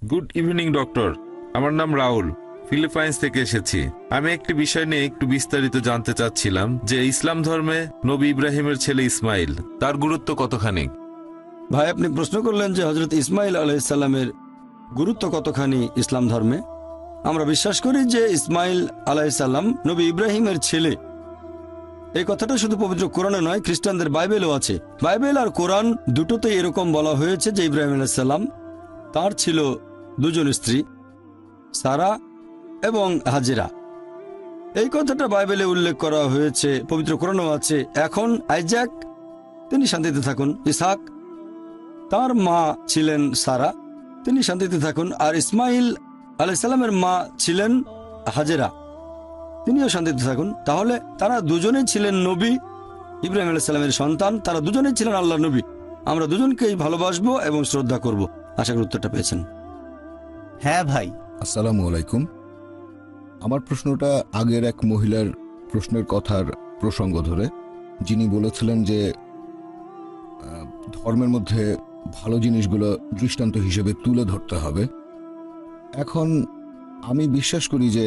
Good evening doctor. আমার নাম Rahul, Philippines থেকে এসেছি। আমি একটি বিষয় নিয়ে একটু বিস্তারিত জানতে চাচ্ছিলাম যে ইসলাম ধর্মে নবী ইব্রাহিমের ছেলে ইসমাইল, তার গুরুত্ব কতখানি? ভাই, আপনি প্রশ্ন করলেন যে হজরত ইসমাইল আলাইহিসসালামের গুরুত্ব কতখানি ইসলাম ধর্মে। আমরা বিশ্বাস করি যে ইসমাইল আলাইহিসসালাম নবী ইব্রাহিমের ছেলে। এই কথাটা শুধু পবিত্র কোরআনে নয়, খ্রিস্টানদের বাইবেলও আছে। বাইবেল আর কোরআন দুটোতেই এরকম বলা হয়েছে যে ইব্রাহিম আলাইহিসসালাম তার ছিল দুজন স্ত্রী, সারা এবং হাজেরা। এই কথাটা বাইবেলে উল্লেখ করা হয়েছে, পবিত্র কোরআনও আছে। এখন আইজাক, তিনি শান্তিতে থাকুন। ইসহাক, তার মা ছিলেন সারা, তিনি শান্তিতে থাকুন। আর ইসমাইল আলাইহিসসালামের মা ছিলেন হাজেরা, তিনিও শান্তিতে থাকুন। তাহলে তারা দুজনেই ছিলেন নবী, ইব্রাহিম আলাইহিসসালামের সন্তান। তারা দুজনেই ছিলেন আল্লাহর নবী। আমরা দুজনকেই ভালোবাসবো এবং শ্রদ্ধা করব। আশা করি উত্তরটা পেয়েছেন। হ্যাঁ ভাই। আসসালামু আলাইকুম। আমার প্রশ্নটা আগের এক মহিলার প্রশ্নের কথার প্রসঙ্গ ধরে, যিনি বলেছিলেন যে ধর্মের মধ্যে ভালো জিনিসগুলো দৃষ্টান্ত হিসেবে তুলে ধরতে হবে। এখন আমি বিশ্বাস করি যে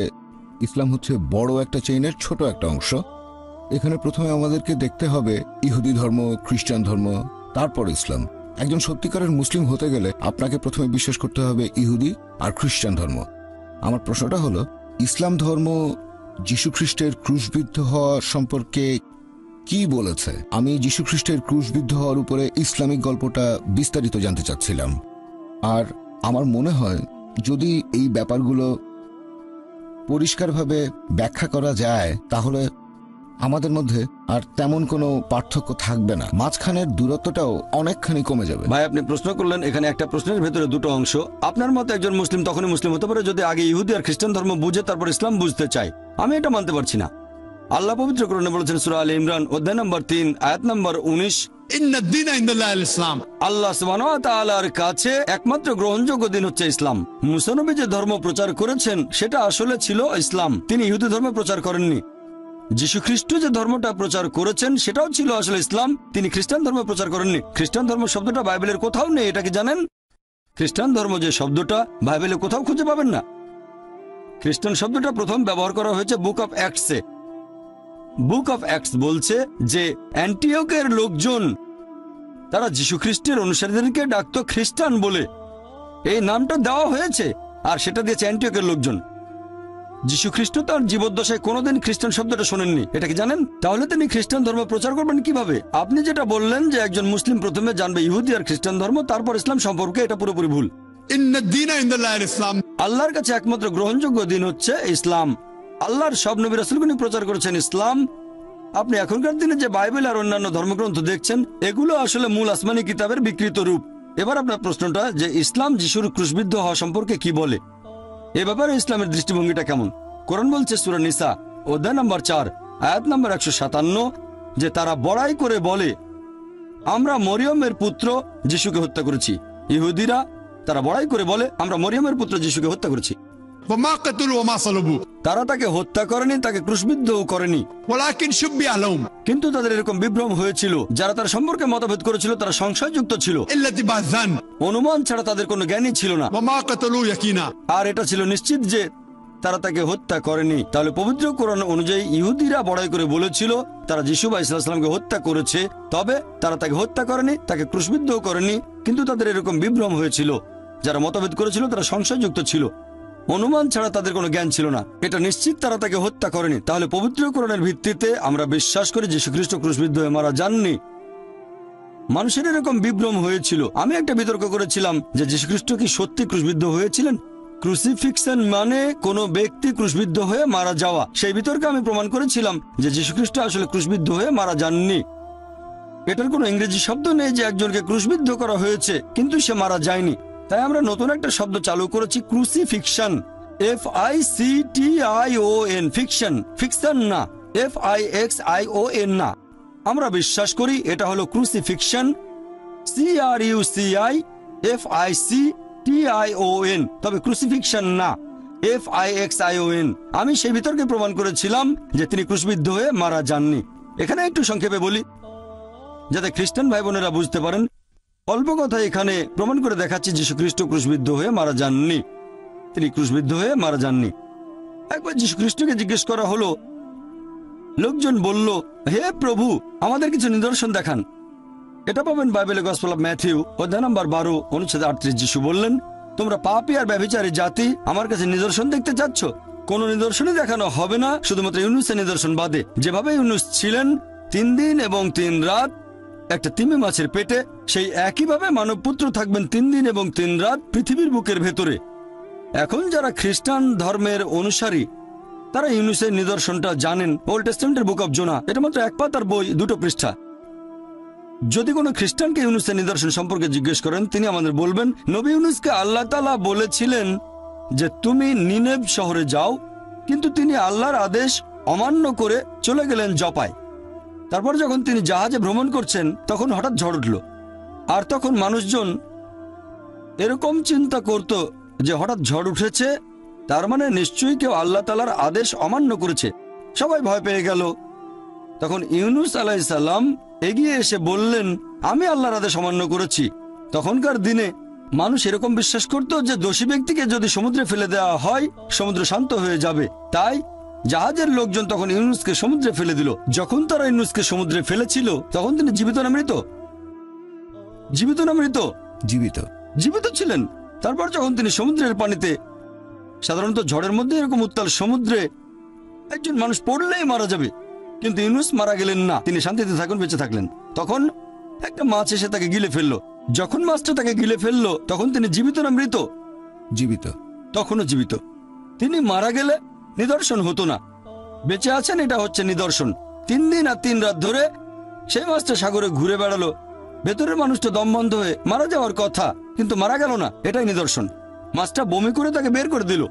ইসলাম হচ্ছে বড় একটা চেইনের ছোট একটা অংশ। এখানে প্রথমে আমাদেরকে দেখতে হবে ইহুদি ধর্ম, খ্রিস্টান ধর্ম, তারপর ইসলাম। একজন সত্যিকারের মুসলিম হতে গেলে আপনাকে প্রথমে বিশ্বাস করতে হবে ইহুদি আর খ্রিস্টান ধর্ম। আমার প্রশ্নটা হলো, ইসলাম ধর্ম যীশুখ্রিস্টের ক্রুশবিদ্ধ হওয়া সম্পর্কে কি বলেছে? আমি যীশুখ্রিস্টের ক্রুশবিদ্ধ হওয়ার উপরে ইসলামিক গল্পটা বিস্তারিত জানতে চাচ্ছিলাম। আর আমার মনে হয় যদি এই ব্যাপারগুলো পরিষ্কারভাবে ব্যাখ্যা করা যায় তাহলে আমাদের মধ্যে আর তেমন কোনো পার্থক্য থাকবে না, মাঝখানের দূরত্বটাও অনেকখানি কমে যাবে। ভাই, আপনি প্রশ্ন করলেন, এখানে একটা প্রশ্নের ভেতরে দুটো অংশ। আপনার মতো একজন মুসলিম তখনই মুসলিম হতে পারে যদি আগে ইহুদি আর খ্রিস্টান ধর্ম বুঝে তারপর ইসলাম বুঝতে চায়। আমি এটা মানতে পারছি না। আল্লাহ পবিত্র কোরআনে বলেছেন সূরা আলে ইমরান অধ্যায় নম্বর 3 আয়াত নম্বর 19, আল্লাহ সুবহানাহু ওয়া তাআলার কাছে একমাত্র গ্রহণযোগ্য দিন হচ্ছে ইসলাম। মুসা নবী যে ধর্ম প্রচার করেছেন সেটা আসলে ছিল ইসলাম। তিনি ইহুদি ধর্ম প্রচার করেননি। যীশু খ্রিস্ট যে ধর্মটা প্রচার করেছেন সেটাও ছিল আসলে ইসলাম। তিনি খ্রিস্টান ধর্ম প্রচার করেননি। খ্রিস্টান ধর্ম শব্দটা বাইবেলের কোথাও নেই, এটা কি জানেন? খ্রিস্টান ধর্ম যে শব্দটা বাইবেলে কোথাও খুঁজে পাবেন না। খ্রিস্টান শব্দটা প্রথম ব্যবহার করা হয়েছে বুক অফ অ্যাক্টসে। বুক অফ অ্যাক্টস বলছে যে অ্যান্টিওকের লোকজন তারা যীশু খ্রিস্টের অনুসারীদেরকে ডাকতো খ্রিস্টান বলে। এই নামটা দেওয়া হয়েছে আর সেটা দিয়েছে অ্যান্টিওকের লোকজন। যীশু খ্রিস্ট তার জীবদ্দশায় কোনোদিন খ্রিস্টান শব্দটা শোনেননি, এটা কি জানেন? তাহলে তিনি খ্রিস্টান ধর্ম প্রচার করবেন কিভাবে? আপনি যেটা বললেন যে একজন মুসলিম প্রথমে জানবে ইহুদি আর খ্রিস্টান ধর্ম তারপর ইসলাম সম্পর্কে, এটা পুরোপুরি ভুল। আল্লাহর কাছে একমাত্র গ্রহণযোগ্য দিন হচ্ছে ইসলাম। আল্লাহর সব নবী রাসূলগণ প্রচার করেছেন ইসলাম। আপনি এখনকার দিনে যে বাইবেল আর অন্যান্য ধর্মগ্রন্থ দেখছেন এগুলো আসলে মূল আসমানি কিতাবের বিকৃত রূপ। এবার আপনার প্রশ্নটা যে ইসলাম যিশুর ক্রুশবিদ্ধ হওয়া সম্পর্কে কি বলে, এ ব্যাপারে ইসলামের দৃষ্টিভঙ্গিটা কেমন? কোরআন বলছে সূরা নিসা অধ্যায় নম্বর 4 আয়াত নম্বর 157 যে তারা বড়াই করে বলে আমরা মরিয়মের পুত্র যিশুকে হত্যা করেছি। ইহুদিরা তারা বড়াই করে বলে আমরা মরিয়মের পুত্র যিশুকে হত্যা করেছি। তারা তাকে হত্যা করেনি, তাকে ক্রুশবিদ্ধও করেনি, কিন্তু তাদের এরকম বিভ্রম হয়েছিল। যারা তার সম্পর্কে মতভেদ করেছিল তারা সংশয়যুক্ত ছিল, অনুমান ছাড়া তাদের কোনো জ্ঞানই ছিল না। আর এটা ছিল নিশ্চিত যে তারা তাকে হত্যা করেনি। তাহলে পবিত্র কোরআন অনুযায়ী ইহুদিরা বড়াই করে বলেছিল তারা যিশু আলাইহিস সালামকে হত্যা করেছে, তবে তারা তাকে হত্যা করেনি, তাকে ক্রুশবিদ্ধও করেনি, কিন্তু তাদের এরকম বিভ্রম হয়েছিল। যারা মতভেদ করেছিল তারা সংশয়যুক্ত ছিল, অনুমান ছাড়া তাদের কোনো জ্ঞান ছিল না। এটা নিশ্চিত তারা তাকে হত্যা করেনি। তাহলে পবিত্র কোরআনের ভিত্তিতে আমরা বিশ্বাস করি যীশু খ্রিস্ট ক্রুশবিদ্ধ হয়ে মারা যাননি। মানুষের এরকম বিভ্রম হয়েছিল। আমি একটা বিতর্ক করেছিলাম যে যীশু খ্রিস্ট কি সত্যি ক্রুশবিদ্ধ হয়েছিলেন। ক্রুসিফিক্সন মানে কোনো ব্যক্তি ক্রুশবিদ্ধ হয়ে মারা যাওয়া। সেই বিতর্কে আমি প্রমাণ করেছিলাম যে যীশু খ্রিস্ট আসলে ক্রুশবিদ্ধ হয়ে মারা যাননি। এটার কোনো ইংরেজি শব্দ নেই যে একজনকে ক্রুশবিদ্ধ করা হয়েছে কিন্তু সে মারা যায়নি। তাই আমরা নতুন একটা শব্দ চালু করেছি, ক্রুসিফিকশন। FICTION, ফিকশন, ফিকশন না, FIXION না। আমরা বিশ্বাস করি এটা হলো ক্রুসিফিকশন, CRUCIFICTION, তবে ক্রুসিফিকশন না, FIXION। আমি সেই বিতর্কে প্রমাণ করেছিলাম যে তিনি ক্রুশবিদ্ধ হয়ে মারা যাননি। এখানে একটু সংক্ষেপে বলি যাতে খ্রিস্টান ভাই বোনেরা বুঝতে পারেন। অল্প কথা এখানে প্রমাণ করে দেখাচ্ছি যীশু খ্রিস্ট ক্রুশবিদ্ধ হয়ে মারা যাননি। তিনি ক্রুশবিদ্ধ হয়ে মারা যাননি। একবার যীশু খ্রিস্টকে জিজ্ঞেস করা হলো, লোকজন বলল, হে প্রভু, আমাদের কিছু নিদর্শন দেখান। এটা পাবেন বাইবেলে গসপেল অফ ম্যাথিউ অধ্যায় নম্বর 12 অনুচ্ছেদ 38। যীশু বললেন, তোমরা পাপী আর ব্যভিচারী জাতি, আমার কাছে নিদর্শন দেখতে চাচ্ছ? কোন নিদর্শনই দেখানো হবে না, শুধুমাত্র ইউনুসের নিদর্শন বাদে। যেভাবে ইউনুস ছিলেন 3 দিন এবং 3 রাত একটা তিমি মাছের পেটে, সেই একইভাবে মানবপুত্র থাকবেন 3 দিন এবং 3 রাত পৃথিবীর বুকের ভেতরে। এখন যারা খ্রিস্টান ধর্মের অনুসারী, তারা ইউনুসের নিদর্শনটা জানেন। ওল্ড টেস্টামেন্টের বুক অফ জোনা, এটা মাত্র 1 পাতার বই, 2 পৃষ্ঠা। যদি কোনো খ্রিস্টানকে ইউনুসের নিদর্শন সম্পর্কে জিজ্ঞেস করেন, তিনি আমাদের বলবেন, নবী ইউনুসকে আল্লাহ তাআলা বলেছিলেন যে তুমি নিনেভ শহরে যাও, কিন্তু তিনি আল্লাহর আদেশ অমান্য করে চলে গেলেন জপায়। তারপর যখন তিনি জাহাজে ভ্রমণ করছেন, তখন হঠাৎ ঝড় উঠল। আর তখন মানুষজন এরকম চিন্তা করত যে হঠাৎ ঝড় উঠেছে, তার মানে নিশ্চয়ই কেউ আল্লাহ তাআলার আদেশ অমান্য করেছে। সবাই ভয় পেয়ে গেল। তখন ইউনুস আলাইহিস সালাম এগিয়ে এসে বললেন, আমি আল্লাহর আদেশ অমান্য করেছি। তখনকার দিনে মানুষ এরকম বিশ্বাস করত যে দোষী ব্যক্তিকে যদি সমুদ্রে ফেলে দেওয়া হয়, সমুদ্র শান্ত হয়ে যাবে। তাই জাহাজের লোকজন তখন ইউনুসকে সমুদ্রে ফেলে দিল। যখন তারা ইউনুসকে সমুদ্রে ফেলেছিল, তখন তিনি জীবিত না মৃত? জীবিত না মৃত? জীবিত। জীবিত ছিলেন। তারপর যখন তিনি সমুদ্রের পানিতে, সাধারণত ঝড়ের মধ্যে এরকম উত্তাল সমুদ্রে একজন মানুষ পড়লেই মারা যাবে, কিন্তু ইউনুস মারা গেলেন না, তিনি শান্তিতে থাকুন, বেঁচে থাকলেন। তখন একটা মাছ এসে তাকে গিলে ফেললো। যখন মাছটা তাকে গিলে ফেললো, তখন তিনি জীবিত না মৃত? জীবিত। তখনও জীবিত। তিনি মারা গেলে নিদর্শন হতো না। বেঁচে আছেন, এটা হচ্ছে নিদর্শন। 3 দিন আর 3 রাত ধরে সেই মাছটা সাগরে ঘুরে বেড়ালো। ভেতরের মানুষটা দম বন্ধ হয়ে মারা যাওয়ার কথা, কিন্তু মারা গেল না, এটাই নিদর্শন। মাছটা বমি করে তাকে বের করে দিল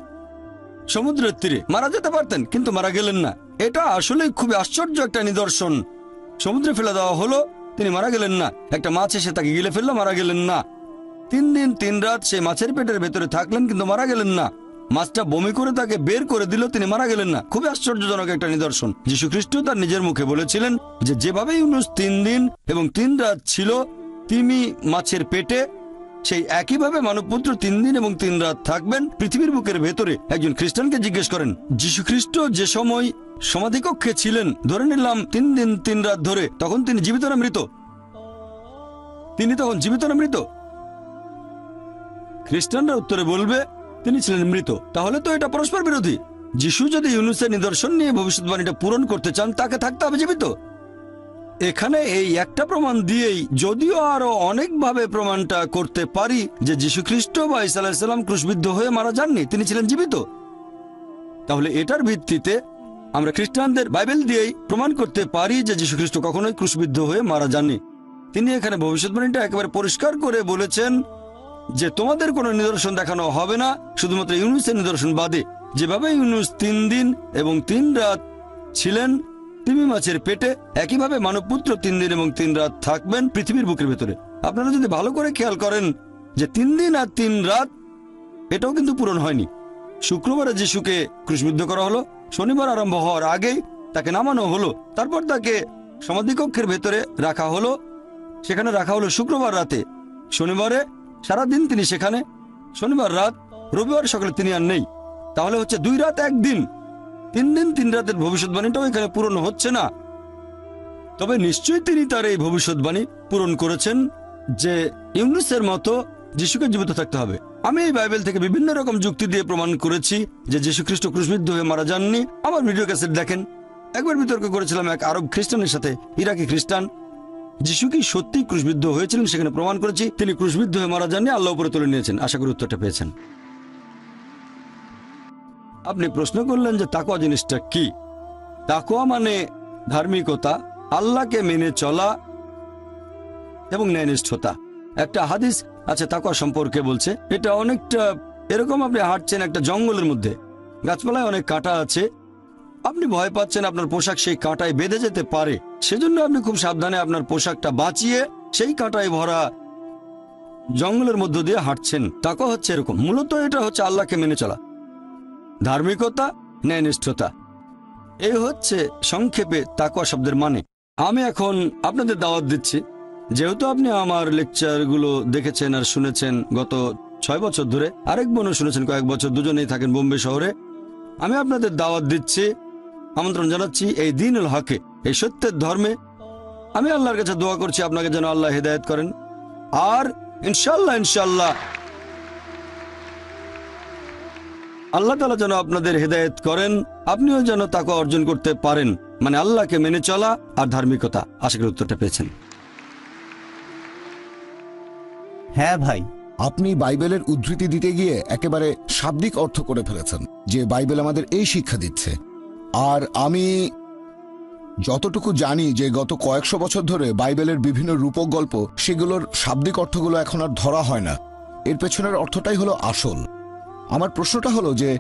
সমুদ্রের তীরে। মারা যেতে পারতেন, কিন্তু মারা গেলেন না। এটা আসলে খুবই আশ্চর্য একটা নিদর্শন। সমুদ্রে ফেলে দেওয়া হলো, তিনি মারা গেলেন না। একটা মাছ এসে তাকে গিলে ফেললো, মারা গেলেন না। 3 দিন 3 রাত সেই মাছের পেটের ভেতরে থাকলেন, কিন্তু মারা গেলেন না। মাছটা বমি করে তাকে বের করে দিল, তিনি মারা গেলেন না। খুবই আশ্চর্যজনক একটা নিদর্শন। যীশু খ্রিস্ট তার নিজের মুখে বলেছিলেন যে যেভাবে ইউনুস 3 দিন এবং 3 রাত ছিল তিমি মাছের পেটে, সেই একইভাবে মানবপুত্র 3 দিন এবং 3 রাত থাকবেন পৃথিবীর বুকের ভেতরে। একজন খ্রিস্টানকে জিজ্ঞেস করেন, যীশু খ্রিস্ট যে সময় সমাধিকক্ষে ছিলেন, ধরে নিলাম 3 দিন 3 রাত ধরে, তখন তিনি জীবিত না মৃত? তিনি তখন জীবিত না মৃত? খ্রিস্টানরা উত্তরে বলবে তিনি ছিলেন মৃত। তাহলে তো এটা পরস্পর বিরোধী। যিশু যদি ইউনুসের নিদর্শন নিয়ে ভবিষ্যৎবাণীটা পূরণ করতে চান, তাকে থাকতে হবে জীবিত। এখানে এই একটা প্রমাণ দিয়েই, যদিও আরো অনেকভাবে প্রমাণটা করতে পারি যে যীশু খ্রিস্ট বা ঈসা আলাইহিস সালাম ক্রুশবিদ্ধ হয়ে মারা যাননি, তিনি ছিলেন জীবিত। তাহলে এটার ভিত্তিতে আমরা খ্রিস্টানদের বাইবেল দিয়েই প্রমাণ করতে পারি যে যীশু খ্রিস্ট কখনোই ক্রুশবিদ্ধ হয়ে মারা যাননি। তিনি এখানে ভবিষ্যৎবাণীটা একেবারে পরিষ্কার করে বলেছেন যে তোমাদের কোনো নিদর্শন দেখানো হবে না, শুধুমাত্র ইউনুসের নিদর্শন বাদে। যেভাবে ইউনুস 3 দিন এবং 3 রাত ছিলেন তিমি মাছের পেটে, একইভাবে মানবপুত্র 3 দিন এবং 3 রাত থাকবেন পৃথিবীর বুকের ভেতরে। আপনারা যদি ভালো করে খেয়াল করেন যে 3 দিন আর 3 রাত, এটাও কিন্তু পূরণ হয়নি। শুক্রবারে যিশুকে ক্রুশবিদ্ধ করা হলো, শনিবার আরম্ভ হওয়ার আগেই তাকে নামানো হলো, তারপর তাকে সমাধিকক্ষের ভেতরে রাখা হলো। সেখানে রাখা হলো শুক্রবার রাতে, শনিবারে সারাদিন তিনি সেখানে, শনিবার রাত, রবিবার সকালে তিনি আর নেই। তাহলে হচ্ছে 2 রাত 1 দিন, 3 দিন 3 রাতের ভবিষ্যৎবাণীটাও এখানে পূরণ হচ্ছে না। তবে নিশ্চয়ই তিনি তার এই ভবিষ্যৎবাণী পূরণ করেছেন যে ইউনুসের মতো যিশুকে জীবিত থাকতে হবে। আমি এই বাইবেল থেকে বিভিন্ন রকম যুক্তি দিয়ে প্রমাণ করেছি যে যীশু খ্রিস্ট ক্রুশবিদ্ধ হয়ে মারা যাননি। আমার ভিডিও ক্যাসেট দেখেন। একবার বিতর্ক করেছিলাম এক আরব খ্রিস্টানের সাথে, ইরাকি খ্রিস্টান। যিশু কি সত্যি ক্রুশবিদ্ধ হয়েছিলেন সেখানে প্রমাণ করেছি তিনি ক্রুশবিদ্ধ হয়ে মারা যাননি, আল্লাহ উপরে তুলে নিয়েছেন। আশা করি উত্তরটা পেয়েছেন। আপনি প্রশ্ন করলেন যে তাকওয়া জিনিসটা কি? তাকওয়া মানে ধার্মিকতা, আল্লাহকে মেনে চলা এবং ন্যায়নিষ্ঠতা। একটা হাদিস আছে তাকওয়া সম্পর্কে, বলছে এটা অনেকটা এরকম, আপনি হাঁটছেন একটা জঙ্গলের মধ্যে, গাছপালায় অনেক কাঁটা আছে, আপনি ভয় পাচ্ছেন আপনার পোশাক সেই কাঁটায় বেঁধে যেতে পারে, সেজন্য আপনি খুব সাবধানে আপনার পোশাকটা বাঁচিয়ে সেই কাঁটায় ভরা জঙ্গলের মধ্য দিয়ে হাঁটছেন। তাকওয়া হচ্ছে এরকম। মূলত এটা হচ্ছে আল্লাহকে মেনে চলা, ধার্মিকতা, ন্যায়নিষ্ঠতা। এই হচ্ছে সংক্ষেপে তাকওয়া শব্দের মানে। আমি এখন আপনাদের দাওয়াত দিচ্ছি যেহেতু আপনি আমার লেকচারগুলো দেখেছেন আর শুনেছেন গত 6 বছর ধরে, আরেক বোনও শুনেছেন কয়েক বছর, দুজনেই থাকেন বোম্বে শহরে, আমি আপনাদের দাওয়াত দিচ্ছি, আমন্ত্রণ জানাচ্ছি এই দ্বীনুল হকে, এই সত্যের ধর্মে। আমি আল্লাহর কাছে দোয়া করছি আপনাকে যেন আল্লাহ হেদায়েত করেন, আর ইনশাল্লাহ ইনশাল্লাহ আল্লাহ তাআলা যেন আপনাদের হেদায়েত করেন, আপনিও যেন তাকে অর্জন করতে পারেন, মানে আল্লাহকে মেনে চলা আর ধার্মিকতা। আশা করি উত্তরটা পেয়েছেন। হ্যাঁ ভাই। আপনি বাইবেলের উদ্ধৃতি দিতে গিয়ে একেবারে শাব্দিক অর্থ করে ফেলেছেন যে বাইবেল আমাদের এই শিক্ষা দিচ্ছে। আর আমি যতটুকু জানি যে গত কয়েকশো বছর ধরে বাইবেলের বিভিন্ন রূপক গল্প, সেগুলোর শাব্দিক অর্থগুলো এখন আর ধরা হয় না, এর পেছনের অর্থটাই হলো আসল। আমার প্রশ্নটা হলো যে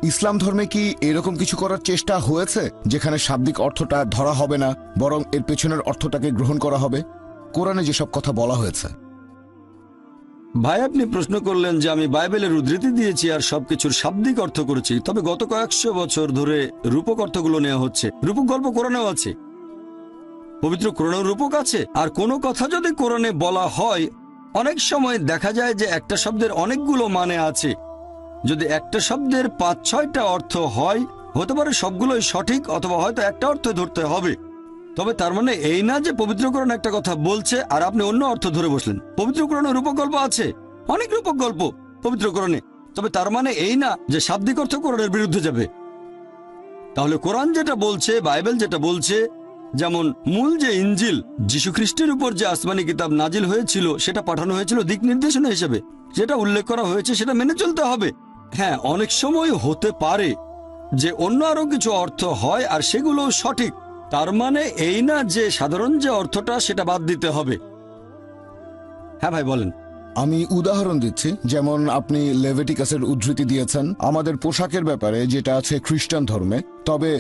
ইসলাম ধর্মে কি এরকম কিছু করার চেষ্টা হয়েছে যেখানে শাব্দিক অর্থটা ধরা হবে না, বরং এর পেছনের অর্থটাকে গ্রহণ করা হবে, কোরআনে যেসব কথা বলা হয়েছে? ভাই, আপনি প্রশ্ন করলেন যে আমি বাইবেলের উদ্ধৃতি দিয়েছি আর সবকিছুর শাব্দিক অর্থ করেছি, তবে গত কয়েকশো বছর ধরে রূপক অর্থগুলো নেওয়া হচ্ছে। রূপক গল্প কোরআনেও আছে, পবিত্র কোরআনেও রূপক আছে। আর কোনো কথা যদি কোরআনে বলা হয়, অনেক সময় দেখা যায় যে একটা শব্দের অনেকগুলো মানে আছে। যদি একটা শব্দের 5-6টা অর্থ হয়, হতে পারে সবগুলোই সঠিক, অথবা হয়তো একটা অর্থ ধরতে হবে। তবে তার মানে এই না যে পবিত্র কোরআন একটা কথা বলছে আর আপনি অন্য অর্থ ধরে বসলেন। পবিত্র কোরআনে রূপক গল্প আছে, অনেক রূপক গল্প পবিত্র কোরআনে, তবে তার মানে এই না যে শাব্দিক অর্থ কোরআনের বিরুদ্ধে যাবে। তাহলে কোরআন যেটা বলছে, বাইবেল যেটা বলছে, যেমন মূল যে ইঞ্জিল, যীশু খ্রিস্টের উপর যে আসমানি কিতাব নাজিল হয়েছিল, সেটা পাঠানো হয়েছিল দিক নির্দেশনা হিসেবে, যেটা উল্লেখ করা হয়েছে সেটা মেনে চলতে হবে। হ্যাঁ, অনেক সময় হতে পারে যে অন্য আরো কিছু অর্থ হয় আর সেগুলো সঠিক, তার মানে এই না যে সাধারণ যে অর্থটা সেটা বাদ দিতে হবে। হ্যাঁ ভাই, বলেন। আমি উদাহরণ দিচ্ছি, যেমন আপনি লেভিটিকাসের উদ্ধৃতি দিয়েছেন আমাদের পোশাকের ব্যাপারে, যেটা আছে খ্রিস্টান ধর্মে, তবে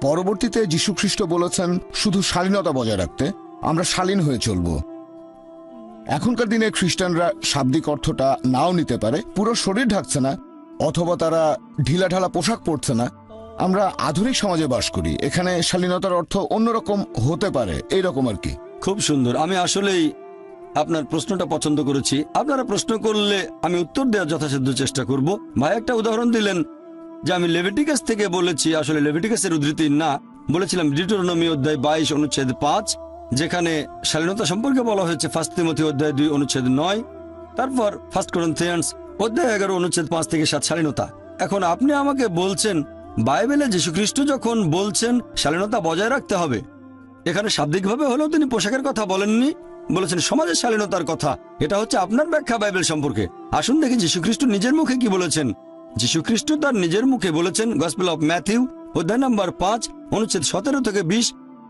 পরবর্তীতে যীশু খ্রিস্ট বলেছেন শুধু শালীনতা বজায় রাখতে, আমরা শালীন হয়ে চলব। এখনকার দিনে খ্রিস্টানরা শাব্দিক অর্থটা নাও নিতে পারে, পুরো শরীর ঢাকছে না, অথবা তারা ঢিলাঢালা পোশাক পরছে না। আমরা আধুনিক সমাজে বাস করি, এখানে শালীনতার অর্থ অন্যরকম হতে পারে, এইরকম আর কি। খুব সুন্দর। আমি আসলেই আপনার প্রশ্নটা পছন্দ করেছি। আপনারা প্রশ্ন করলে আমি উত্তর দেওয়ার যথাসাধ্য চেষ্টা করব। ভাই একটা উদাহরণ দিলেন যে আমি লেভিটিকাস থেকে বলেছি, আসলে লেভিটিকাসের উদ্ধৃতি না, বলেছিলাম ডিউটেরোনমি অধ্যায় 22 অনুচ্ছেদ 5, যেখানে শালীনতা সম্পর্কে বলা হয়েছে 1 তিমথি অধ্যায় 2 অনুচ্ছেদ 9, তারপর 1 করিন্থিয়ান্স অধ্যায় 11 অনুচ্ছেদ 5 থেকে 7 শালীনতা। এখন আপনি আমাকে বলছেন বাইবেলে যীশুখ্রিস্ট যখন বলছেন শালীনতা বজায় রাখতে হবে, এখানে শাব্দিকভাবে হলেও তিনি পোশাকের কথা বলেননি, বলেছেন সমাজের শালীনতার কথা। এটা হচ্ছে আপনার ব্যাখ্যা বাইবেল সম্পর্কে। আসুন দেখি যীশুখ্রিস্ট নিজের মুখে কি বলেছেন। যীশুখ্রিস্ট তার নিজের মুখে বলেছেন, গসপেল অফ ম্যাথিউ অধ্যায় নম্বর 5 অনুচ্ছেদ 17 থেকে 20,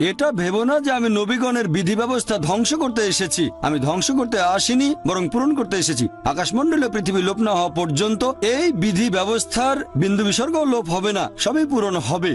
এটা ভেবো না যে আমি নবীগণের বিধি ব্যবস্থা ধ্বংস করতে এসেছি, আমি ধ্বংস করতে আসিনি, বরং পূরণ করতে এসেছি। আকাশমণ্ডলে পৃথিবী লোপ না হওয়া পর্যন্ত এই বিধি ব্যবস্থার বিন্দু বিসর্গ লোপ হবে না, সবই পূরণ হবে।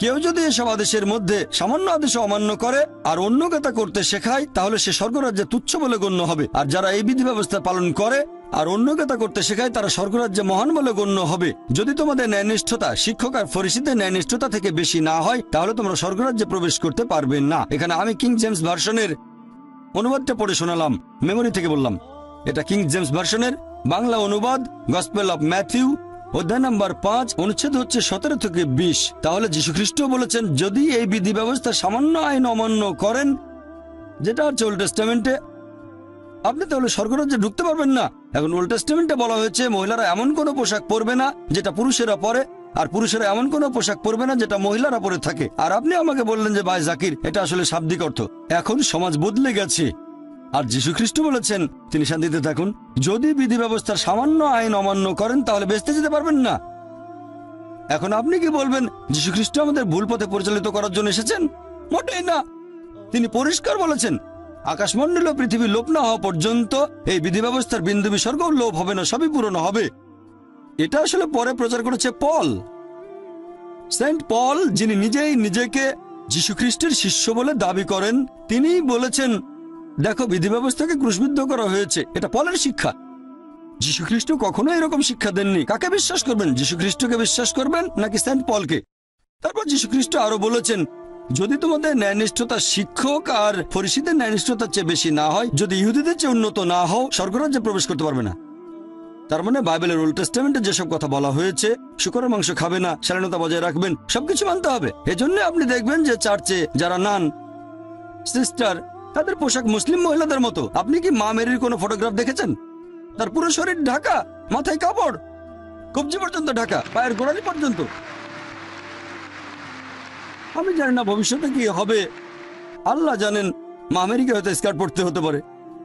কেউ যদি এসব আদেশের মধ্যে সামান্য আদেশ অমান্য করে আর অন্যকে তা করতে শেখায়, তাহলে সে স্বর্গরাজ্যে তুচ্ছ বলে গণ্য হবে। আর যারা এই বিধি ব্যবস্থা পালন করে আর অন্যকে তা করতে শেখায়, তারা স্বর্গরাজ্যে মহান বলে গণ্য হবে। যদি তোমাদের ন্যায়নিষ্ঠতা শিক্ষক আর ফরিসীদের ন্যায়নিষ্ঠতা থেকে বেশি না হয়, তাহলে তোমরা স্বর্গরাজ্যে প্রবেশ করতে পারবে না। এখানে আমি কিং জেমস ভার্সনের অনুবাদটা পড়ে শোনালাম, মেমোরি থেকে বললাম। এটা কিং জেমস ভার্সনের বাংলা অনুবাদ, গসপেল অফ ম্যাথিউ অধ্যায় নম্বর 5 অনুচ্ছেদ হচ্ছে 17 থেকে 20। তাহলে যীশুখ্রিস্ট বলেছেন যদি এই বিধি ব্যবস্থা সামান্য আইন অমান্য করেন, যেটা হচ্ছে ওল্ড টেস্টামেন্টে, আপনি তাহলে স্বর্গরাজ্যে ঢুকতে পারবেন না। এখন ওল্ড টেস্টামেন্টে বলা হয়েছে মহিলারা এমন কোনো পোশাক পরবে না যেটা পুরুষেরা পরে, আর পুরুষেরা এমন কোনো পোশাক পরবে না যেটা মহিলারা পরে থাকে। আর আপনি আমাকে বললেন যে ভাই জাকির, এটা আসলে শাব্দিক অর্থ। এখন সমাজ বদলে গেছে, আর যীশুখ্রিস্ট বলেছেন তিনি শান্তিতে থাকুন। যদি বিধি ব্যবস্থার সামান্য আইন অমান্য করেন, তাহলে বেঁচতে যেতে পারবেন না। এখন আপনি কি বলবেন যীশুখ্রিস্ট আমাদের ভুল পথে পরিচালিত করার জন্য এসেছেন? মোটেই না। তিনি পরিষ্কার বলেছেন আকাশমণ্ডল ও পৃথিবী লোপ না হওয়া পর্যন্ত এই বিধি ব্যবস্থার বিন্দু বিসর্গও লোপ হবে না, সবই পূরণ হবে। এটা আসলে পরে প্রচার করেছে পল, সেন্ট পল, যিনি নিজেই নিজেকে যীশুখ্রিস্টের শিষ্য বলে দাবি করেন। তিনিই বলেছেন দেখো বিধি ব্যবস্থাকে ক্রুশবিদ্ধ করা হয়েছে। এটা পলের শিক্ষা। যীশুখ্রিস্ট কখনো এরকম শিক্ষা দেননি। কাকে বিশ্বাস করবেন, যীশুখ্রিস্টকে বিশ্বাস করবেন নাকি সেন্ট পলকে? তারপর যীশুখ্রিস্ট আরো বলেছেন যদি তোমাদের ন্যায়নিষ্ঠতা শিক্ষক আর ফরিসিদের ন্যায়নিষ্ঠতার চেয়ে বেশি না হয়, যদি ইহুদিদের চেয়ে উন্নত না হও, স্বর্গরাজ্যে প্রবেশ করতে পারবে না। তার মানে বাইবেলের ওল্ড টেস্টামেন্টে যেসব কথা বলা হয়েছে, শুকরের মাংস খাবে না, শালীনতা বজায় রাখবেন, সবকিছু মানতে হবে। এজন্য আপনি দেখবেন যে চার্চে যারা নান সিস্টার, তাদের পোশাক মুসলিম মহিলাদের মতো। আপনি কি মা মেরির কোনো ফটোগ্রাফ দেখেছেন? তার পুরো শরীর ঢাকা, মাথায় কাপড়, কবজি পর্যন্ত ঢাকা, পায়ের গোড়ালি পর্যন্ত। আমি জানি না ভবিষ্যতে কি হবে, আল্লাহ জানেন। মা মেরিকে হয়তো স্কার্ট পড়তে হতে পারে,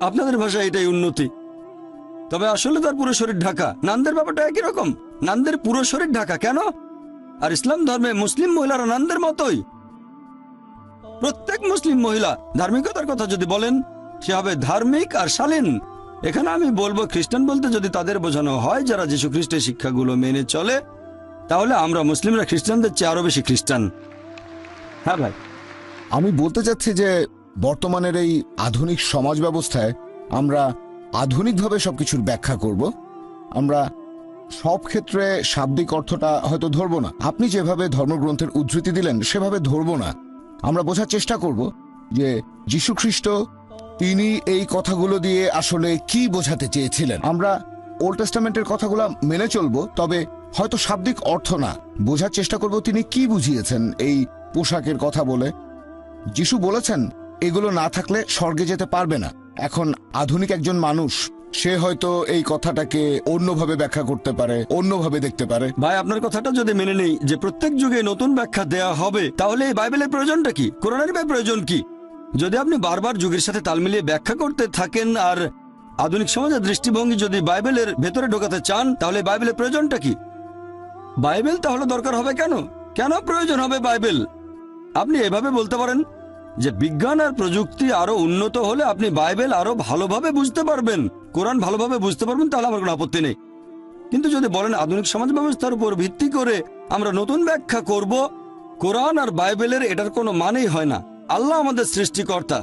আপনাদের ভাষায় এটাই উন্নতি। তবে আসলে তার পুরো শরীর ঢাকা। নানদের ব্যাপারটা একই রকম, নানদের পুরো শরীর ঢাকা। কেন? আর ইসলাম ধর্মে মুসলিম মহিলারা নানদের মতোই। প্রত্যেক মুসলিম মহিলা ধার্মিকতার কথা যদি বলেন, সে হবে ধার্মিক আর শালীন। এখানে আমি বলবো, খ্রিস্টান বলতে যদি তাদের বোঝানো হয় যারা যীশু খ্রিস্টের শিক্ষাগুলো মেনে চলে, তাহলে আমরা মুসলিমরা খ্রিস্টানদের চেয়ে আরো বেশি খ্রিস্টান। হ্যাঁ ভাই, আমি বলতে চাচ্ছি যে বর্তমানের এই আধুনিক সমাজ ব্যবস্থায় আমরা আধুনিকভাবে সবকিছুর ব্যাখ্যা করব। আমরা সব ক্ষেত্রে শাব্দিক অর্থটা হয়তো ধরবো না, আপনি যেভাবে ধর্মগ্রন্থের উদ্ধৃতি দিলেন সেভাবে ধরবো না। আমরা বোঝার চেষ্টা করব যে যীশু খ্রিস্ট তিনি এই কথাগুলো দিয়ে আসলে কি বোঝাতে চেয়েছিলেন। আমরা ওল্ড টেস্টামেন্টের কথাগুলো মেনে চলবো, তবে হয়তো শাব্দিক অর্থ না, বোঝার চেষ্টা করব তিনি কি বুঝিয়েছেন এই পোশাকের কথা বলে। যিশু বলেছেন এগুলো না থাকলে স্বর্গে যেতে পারবে না। এখন আধুনিক একজন মানুষ, সে হয়তো এই কথাটাকে অন্যভাবে ব্যাখ্যা করতে পারে, অন্যভাবে দেখতে পারে। ভাই আপনার কথাটা যদি মেনে নেই যে প্রত্যেক যুগে নতুন ব্যাখ্যা দেয়া হবে, তাহলে এই বাইবেলের প্রয়োজনটা কি? কোরআনের প্রয়োজন কি? যদি আপনি বারবার যুগের সাথে তাল মিলিয়ে ব্যাখ্যা করতে থাকেন আর আধুনিক সমাজের দৃষ্টিভঙ্গি যদি বাইবেলের ভেতরে ঢোকাতে চান, তাহলে বাইবেলের প্রয়োজনটা কি? বাইবেল তাহলে দরকার হবে কেন? কেন প্রয়োজন হবে বাইবেল? আপনি এভাবে বলতে পারেন যে বিজ্ঞান আর প্রযুক্তি আরো উন্নত হলে আপনি বাইবেল আরো ভালোভাবে বুঝতে পারবেন, কোরআন ভালোভাবে বুঝতে পারবেন, তাহলে আমার কোনো আপত্তি নেই। কিন্তু যদি বলেন আধুনিক সমাজ ব্যবস্থার উপর ভিত্তি করে আমরা নতুন ব্যাখ্যা করব, কোরআন আর বাইবেলের এটার কোনো মানেই হয় না। আল্লাহ আমাদের সৃষ্টিকর্তা,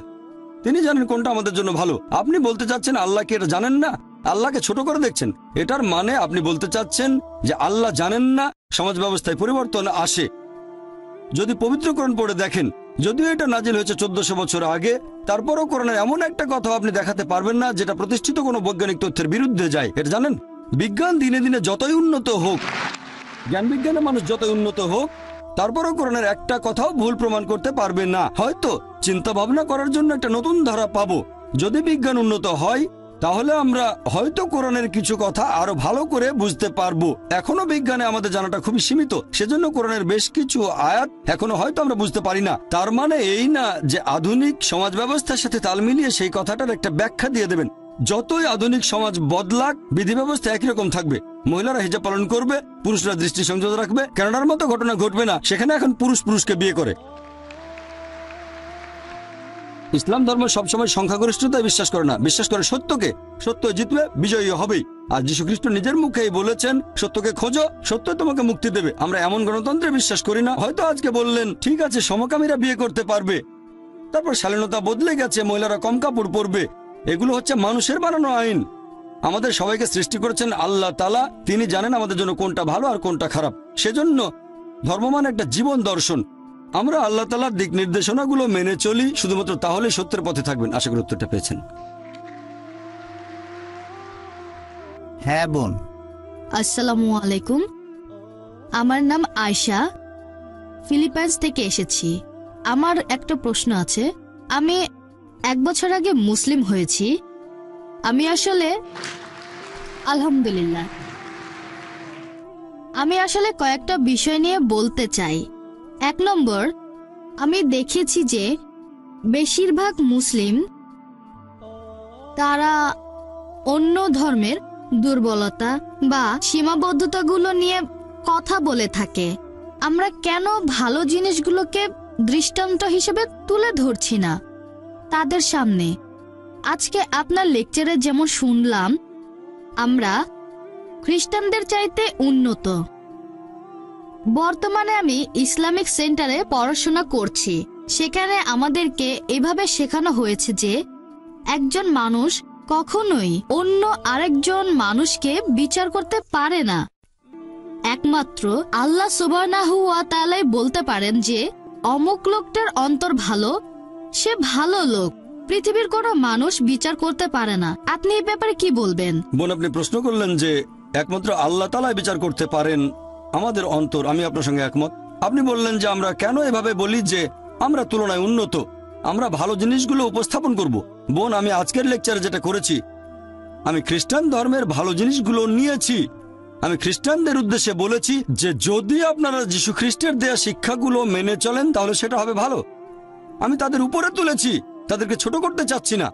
তিনি জানেন কোনটা আমাদের জন্য ভালো। আপনি বলতে চাচ্ছেন আল্লাহকে এটা জানেন না, আল্লাহকে ছোট করে দেখছেন। এটার মানে আপনি বলতে চাচ্ছেন যে আল্লাহ জানেন না সমাজ ব্যবস্থায় পরিবর্তন আসে। যদি পবিত্র কোরআন পড়ে দেখেন, যদিও এটা নাজিল হয়েছে 1400 বছর আগে, তারপরও কোরআনের এমন একটা কথা আপনি দেখাতে পারবেন না যেটা প্রতিষ্ঠিত কোনো বৈজ্ঞানিক তথ্যের বিরুদ্ধে যায়। এটা জানেন? বিজ্ঞান দিনে দিনে যতই উন্নত হোক, জ্ঞান বিজ্ঞানের মানুষ যতই উন্নত হোক, তারপরও কোরআনের একটা কথাও ভুল প্রমাণ করতে পারবে না। হয়তো চিন্তা ভাবনা করার জন্য একটা নতুন ধারা পাবো। যদি বিজ্ঞান উন্নত হয়, তাহলে আমরা হয়তো কোরআনের কিছু কথা আরো ভালো করে বুঝতে পারবো। এখনো বিজ্ঞানে আমাদের জানাটা খুবই সীমিত, সেজন্য কোরআনের বেশ কিছু আয়াত এখনো হয়তো আমরা বুঝতে পারি না। তার মানে এই না যে আধুনিক সমাজ ব্যবস্থার সাথে তাল মিলিয়ে সেই কথাটার একটা ব্যাখ্যা দিয়ে দেবেন। যতই আধুনিক সমাজ বদলাক, বিধি ব্যবস্থা একই রকম থাকবে। মহিলারা হিজাব পালন করবে, পুরুষরা দৃষ্টি সংযত রাখবে। কানাডার মতো ঘটনা ঘটবে না, সেখানে এখন পুরুষ পুরুষকে বিয়ে করে। ইসলাম ধর্ম সবসময় সংখ্যাগরিষ্ঠতায় বিশ্বাস করে না, বিশ্বাস করে সত্যকে। সত্য জিতবে, বিজয়ী হবেই। আর যীশু খ্রিস্ট নিজের মুখেই বলেছেন, সত্যকে খোঁজো, সত্য তোমাকে মুক্তি দেবে। আমরা এমন গণতন্ত্রে বিশ্বাস করি না। হয়তো আজকে বললেন ঠিক আছে সমকামীরা বিয়ে করতে পারবে, তারপর শালীনতা বদলে গেছে, মহিলারা কম কাপড় পরবে। এগুলো হচ্ছে মানুষের বানানো আইন। আমাদের সবাইকে সৃষ্টি করেছেন আল্লাহ তাআলা, তিনি জানেন আমাদের জন্য কোনটা ভালো আর কোনটা খারাপ। সেজন্য ধর্ম মানে একটা জীবন দর্শন। আমরা আল্লাহ তাআলার দিক নির্দেশনাগুলো মেনে চলি, শুধুমাত্র তাহলে সত্যের পথে থাকবেন। আশা করি উত্তরটা পেয়েছেন। হ্যাঁ বোন। আসসালামু আলাইকুম, আমার নাম আয়শা, ফিলিপাইন্স থেকে এসেছি। আমার একটা প্রশ্ন আছে। আমি 1 বছর আগে মুসলিম হয়েছি। আমি আসলে আলহামদুলিল্লাহ, আমি আসলে কয়েকটা বিষয় নিয়ে বলতে চাই। 1 নম্বর, আমি দেখেছি যে বেশিরভাগ মুসলিম তারা অন্য ধর্মের দুর্বলতা বা সীমাবদ্ধতাগুলো নিয়ে কথা বলে থাকে। আমরা কেন ভালো জিনিসগুলোকে দৃষ্টান্ত হিসেবে তুলে ধরছি না তাদের সামনে? আজকে আপনার লেকচারে যেমন শুনলাম, আমরা খ্রিস্টানদের চাইতে উন্নত। বর্তমানে আমি ইসলামিক সেন্টারে পড়াশোনা করছি। সেখানে আমাদেরকে এভাবে শেখানো হয়েছে যে একজন মানুষ কখনোই অন্য আরেকজন মানুষকে বিচার করতে পারে না। একমাত্র আল্লাহ সুবহানাহু ওয়া তাআলাই বলতে পারেন যে অমুক লোকটার অন্তর ভালো, সে ভালো লোক, পৃথিবীর কোনো মানুষ বিচার করতে পারে না। আপনি এই ব্যাপারে কি বলবেন? বোন, আপনি প্রশ্ন করলেন যে একমাত্র আল্লাহ তাআলাই বিচার করতে পারেন আমাদের অন্তর। আমি আপনার সঙ্গে একমত। আপনি বললেন যে আমরা কেন এভাবে বলি যে আমরা তুলনায় উন্নত, আমরা ভালো জিনিসগুলো উপস্থাপন করব। বোন, আমি আজকের লেকচারে যেটা করেছি, আমি খ্রিস্টান ধর্মের ভালো জিনিসগুলো নিয়েছি। আমি খ্রিস্টানদের উদ্দেশ্যে বলেছি যে যদি আপনারা যীশু খ্রিস্টের দেয়া শিক্ষাগুলো মেনে চলেন তাহলে সেটা হবে ভালো। আমি তাদের উপরে তুলেছি, তাদেরকে ছোট করতে চাচ্ছি না।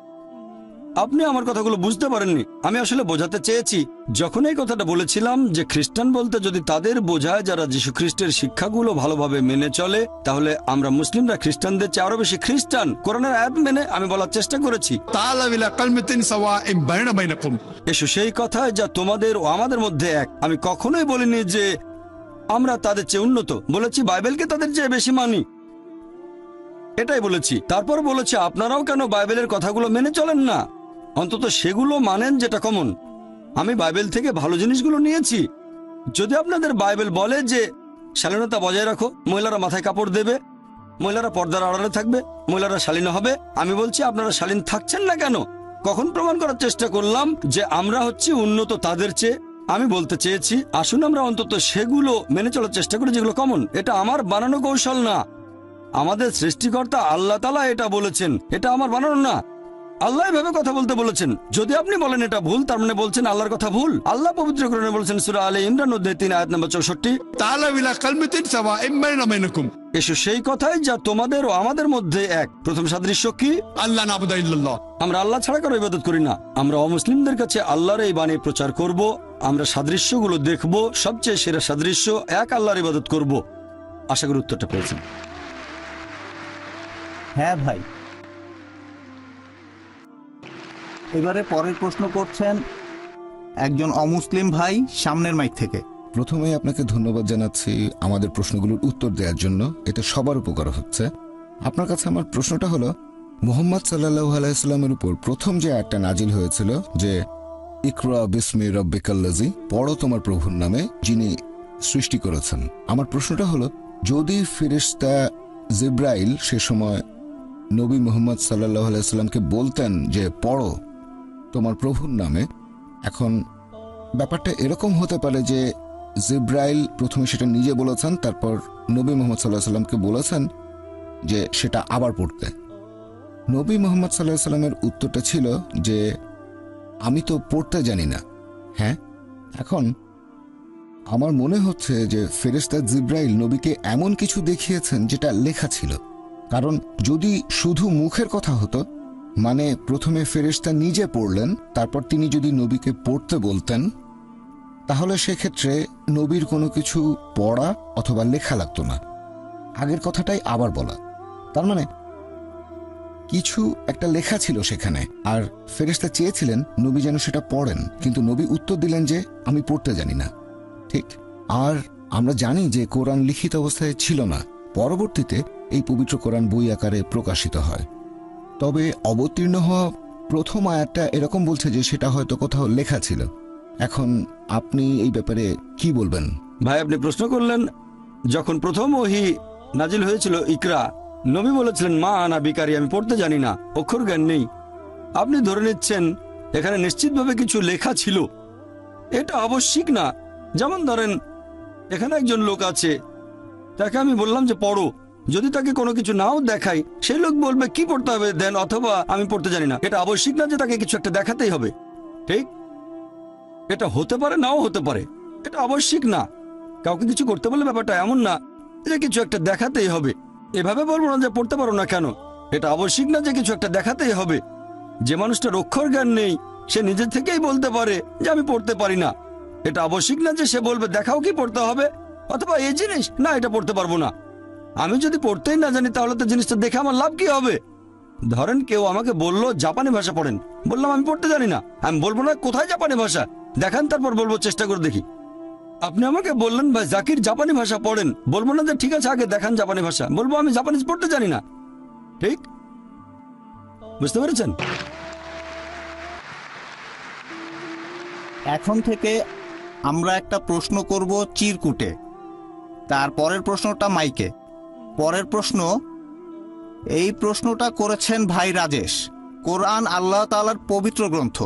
আপনি আমার কথাগুলো বুঝতে পারেননি। আমি আসলে বোঝাতে চেয়েছি, যখন এই কথাটা বলেছিলাম যে খ্রিস্টান বলতে যদি তাদের বোঝায় যারা যীশু খ্রিস্টের শিক্ষাগুলো ভালোভাবে মেনে চলে, তাহলে আমরা মুসলিমরা খ্রিস্টানদের চেয়ে আরো বেশি খ্রিস্টান। কোরআনের আয়াত মেনে আমি বলার চেষ্টা করেছি, تعالوا إلى كلمة سواء بيننا وبينكم। এসো সেই কথায় যা তোমাদের ও আমাদের মধ্যে এক। আমি কখনোই বলিনি যে আমরা তাদের চেয়ে উন্নত, বলেছি বাইবেলকে তাদের চেয়ে বেশি মানি, এটাই বলেছি। তারপর বলেছি আপনারাও কেন বাইবেলের কথাগুলো মেনে চলেন না, অন্তত সেগুলো মানেন যেটা কমন। আমি বাইবেল থেকে ভালো জিনিসগুলো নিয়েছি। যদি আপনাদের বাইবেল বলে যে শালীনতা বজায় রাখো, মহিলারা মাথায় কাপড় দেবে, মহিলারা পর্দার আড়ালে থাকবে, মহিলারা শালীন হবে, আমি বলছি আপনারা শালীন থাকছেন না কেন? কখন প্রমাণ করার চেষ্টা করলাম যে আমরা হচ্ছি উন্নত তাদের চেয়ে? আমি বলতে চেয়েছি আসুন আমরা অন্তত সেগুলো মেনে চলার চেষ্টা করি যেগুলো কমন। এটা আমার বানানো কৌশল না, আমাদের সৃষ্টিকর্তা আল্লাহ তাআলা এটা বলেছেন, এটা আমার বানানো না। আল্লাহ এভাবে কথা বলতে বলেছেন। যদি আপনি বলেন এটা ভুল, তার মানে বলছেন আল্লাহর কথা ভুল। আল্লাহ পবিত্র কোরআনে বলেছেন সূরা আলে ইমরান অধ্যায় 3 আয়াত নম্বর 64, تعالوا إلى كلمة سواء بيننا وبينكم এসো সেই কথাই যা তোমাদের ও আমাদের মধ্যে এক। প্রথম সাদৃশ্য কি? ألا نعبد إلا الله। আমরা আল্লাহ ছাড়া কারো ইবাদত করি না। আমরা অমুসলিমদের কাছে আল্লাহর এই বাণী প্রচার করব। আমরা সাদৃশ্যগুলো দেখব, সবচেয়ে সেরা সাদৃশ্য এক আল্লাহর ইবাদত করব। আশা করি উত্তরটা পেয়েছেন। হ্যাঁ ভাই। এবারে পরের প্রশ্ন করছেন একজন অমুসলিম ভাই সামনের মাইক থেকে। প্রথমেই আপনাকে ধন্যবাদ জানাচ্ছি আমাদের প্রশ্নগুলোর উত্তর দেওয়ার জন্য, এতে সবার উপকার হচ্ছে। আপনার কাছে আমার প্রশ্নটা হলো, মুহাম্মদ সাল্লাল্লাহু আলাইহি সাল্লামের উপর প্রথম যে আয়াতটা নাজিল হয়েছিল যে ইকরা বিসমি রাব্বিকাল্লাযী, পড়ো তোমার প্রভুর নামে যিনি সৃষ্টি করেছেন, আমার প্রশ্নটা হলো যদি ফেরেশতা জিব্রাইল সে সময় নবী মুহাম্মদ সাল্লাল্লাহু আলাইহি সাল্লামকে বলতেন যে পড়ো তোমার প্রভুর নামে, এখন ব্যাপারটা এরকম হতে পারে যে জিব্রাইল প্রথমে সেটা নিজে বলেছেন, তারপর নবী মুহাম্মদ সাল্লাল্লাহু আলাইহি সাল্লামকে বলেছেন যে সেটা আবার পড়তে। নবী মুহাম্মদ সাল্লাল্লাহু আলাইহি সাল্লামের উত্তরটা ছিল যে আমি তো পড়তে জানি না। হ্যাঁ, এখন আমার মনে হচ্ছে যে ফেরেশতা জিব্রাইল নবীকে এমন কিছু দেখিয়েছেন যেটা লেখা ছিল, কারণ যদি শুধু মুখের কথা হতো, মানে প্রথমে ফেরেশতা নিজে পড়লেন, তারপর তিনি যদি নবীকে পড়তে বলতেন, তাহলে সেক্ষেত্রে নবীর কোনো কিছু পড়া অথবা লেখা লাগতো না, আগের কথাটাই আবার বলা। তার মানে কিছু একটা লেখা ছিল সেখানে, আর ফেরেশতা চেয়েছিলেন নবী যেন সেটা পড়েন, কিন্তু নবী উত্তর দিলেন যে আমি পড়তে জানি না। ঠিক, আর আমরা জানি যে কোরআন লিখিত অবস্থায় ছিল না, পরবর্তীতে এই পবিত্র কোরআন বই আকারে প্রকাশিত হয়। তবে অবতীর্ণ হওয়া প্রথম আয়াতটা এরকম বলছে যে সেটা হয়তো কোথাও লেখা ছিল। এখন আপনি এই ব্যাপারে কি বলবেন? ভাই, আপনি প্রশ্ন করলেন যখন প্রথম ওহী নাজিল হয়েছিল ইকরা, নবী বলেছিলেন মা আনা বিকারি, আমি পড়তে জানি না, অক্ষর জ্ঞান নেই। আপনি ধরে নিচ্ছেন এখানে নিশ্চিতভাবে কিছু লেখা ছিল, এটা আবশ্যিক না। যেমন ধরেন এখানে একজন লোক আছে, তাকে আমি বললাম যে পড়ো, যদি তাকে কোনো কিছু নাও দেখাই, সেই লোক বলবে কি পড়তে হবে দেন, অথবা আমি পড়তে জানি না। এটা আবশ্যিক না যে তাকে কিছু একটা দেখাতেই হবে। ঠিক, এটা হতে পারে নাও হতে পারে, এটা আবশ্যিক না। কাউকে কিছু করতে বললে ব্যাপারটা এমন না যে কিছু একটা দেখাতেই হবে। এভাবে বলবো না যে পড়তে পারো না কেন, এটা আবশ্যিক না যে কিছু একটা দেখাতেই হবে। যে মানুষটার অক্ষর জ্ঞান নেই সে নিজে থেকেই বলতে পারে যে আমি পড়তে পারি না। এটা আবশ্যিক না যে সে বলবে দেখাও কি পড়তে হবে, অথবা এই জিনিস না এটা পড়তে পারবো না। আমি যদি পড়তেই না জানি তাহলে তো জিনিসটা দেখে আমার লাভ কি হবে? ধরেন কেউ আমাকে বললো জাপানি ভাষা পড়েন, বললাম আমি পড়তে জানি না, আমি বলবো না কোথায় জাপানি ভাষা দেখান, তারপর বলবো চেষ্টা করে দেখি। আপনি আমাকে বললেন ভাই জাকির জাপানি ভাষা পড়েন, বলবো না যে ঠিক আছে আগে দেখান জাপানি ভাষা, বলবো আমি জাপানিজ পড়তে জানি না। ঠিক, বুঝতে পেরেছেন? এখন থেকে আমরা একটা প্রশ্ন করব চিরকুটে, তারপরের প্রশ্নটা মাইকে। পরের প্রশ্ন, এই প্রশ্নটা করেছেন ভাই রাজেশ। কোরআন আল্লাহ তাআলার পবিত্র গ্রন্থ,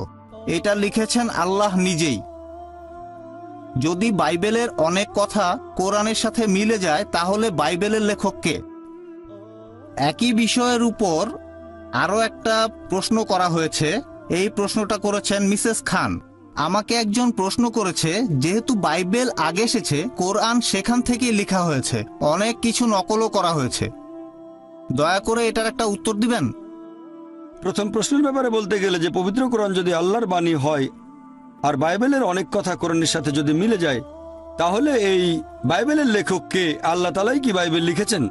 এটা লিখেছেন আল্লাহ নিজেই। যদি বাইবেলের অনেক কথা কোরআনের সাথে মিলে যায় তাহলে বাইবেলের লেখক কে? একই বিষয়ের উপর আরও একটা প্রশ্ন করা হয়েছে। এই প্রশ্নটা করেছেন মিসেস খান। আমাকে একজন প্রশ্ন করেছে, যেহেতু বাইবেল আগে এসেছে, কোরআন সেখান থেকেই লেখা হয়েছে, অনেক কিছু নকলও করা হয়েছে, দয়া করে এটার একটা উত্তর দিবেন। প্রথম প্রশ্নের ব্যাপারে বলতে গেলে যে পবিত্র কোরআন যদি আল্লাহর বাণী হয় আর বাইবেলের অনেক কথা কোরআনের সাথে যদি মিলে যায়, তাহলে এই বাইবেলের লেখককে আল্লাহ তাআলাই কি বাইবেল লিখেছেন?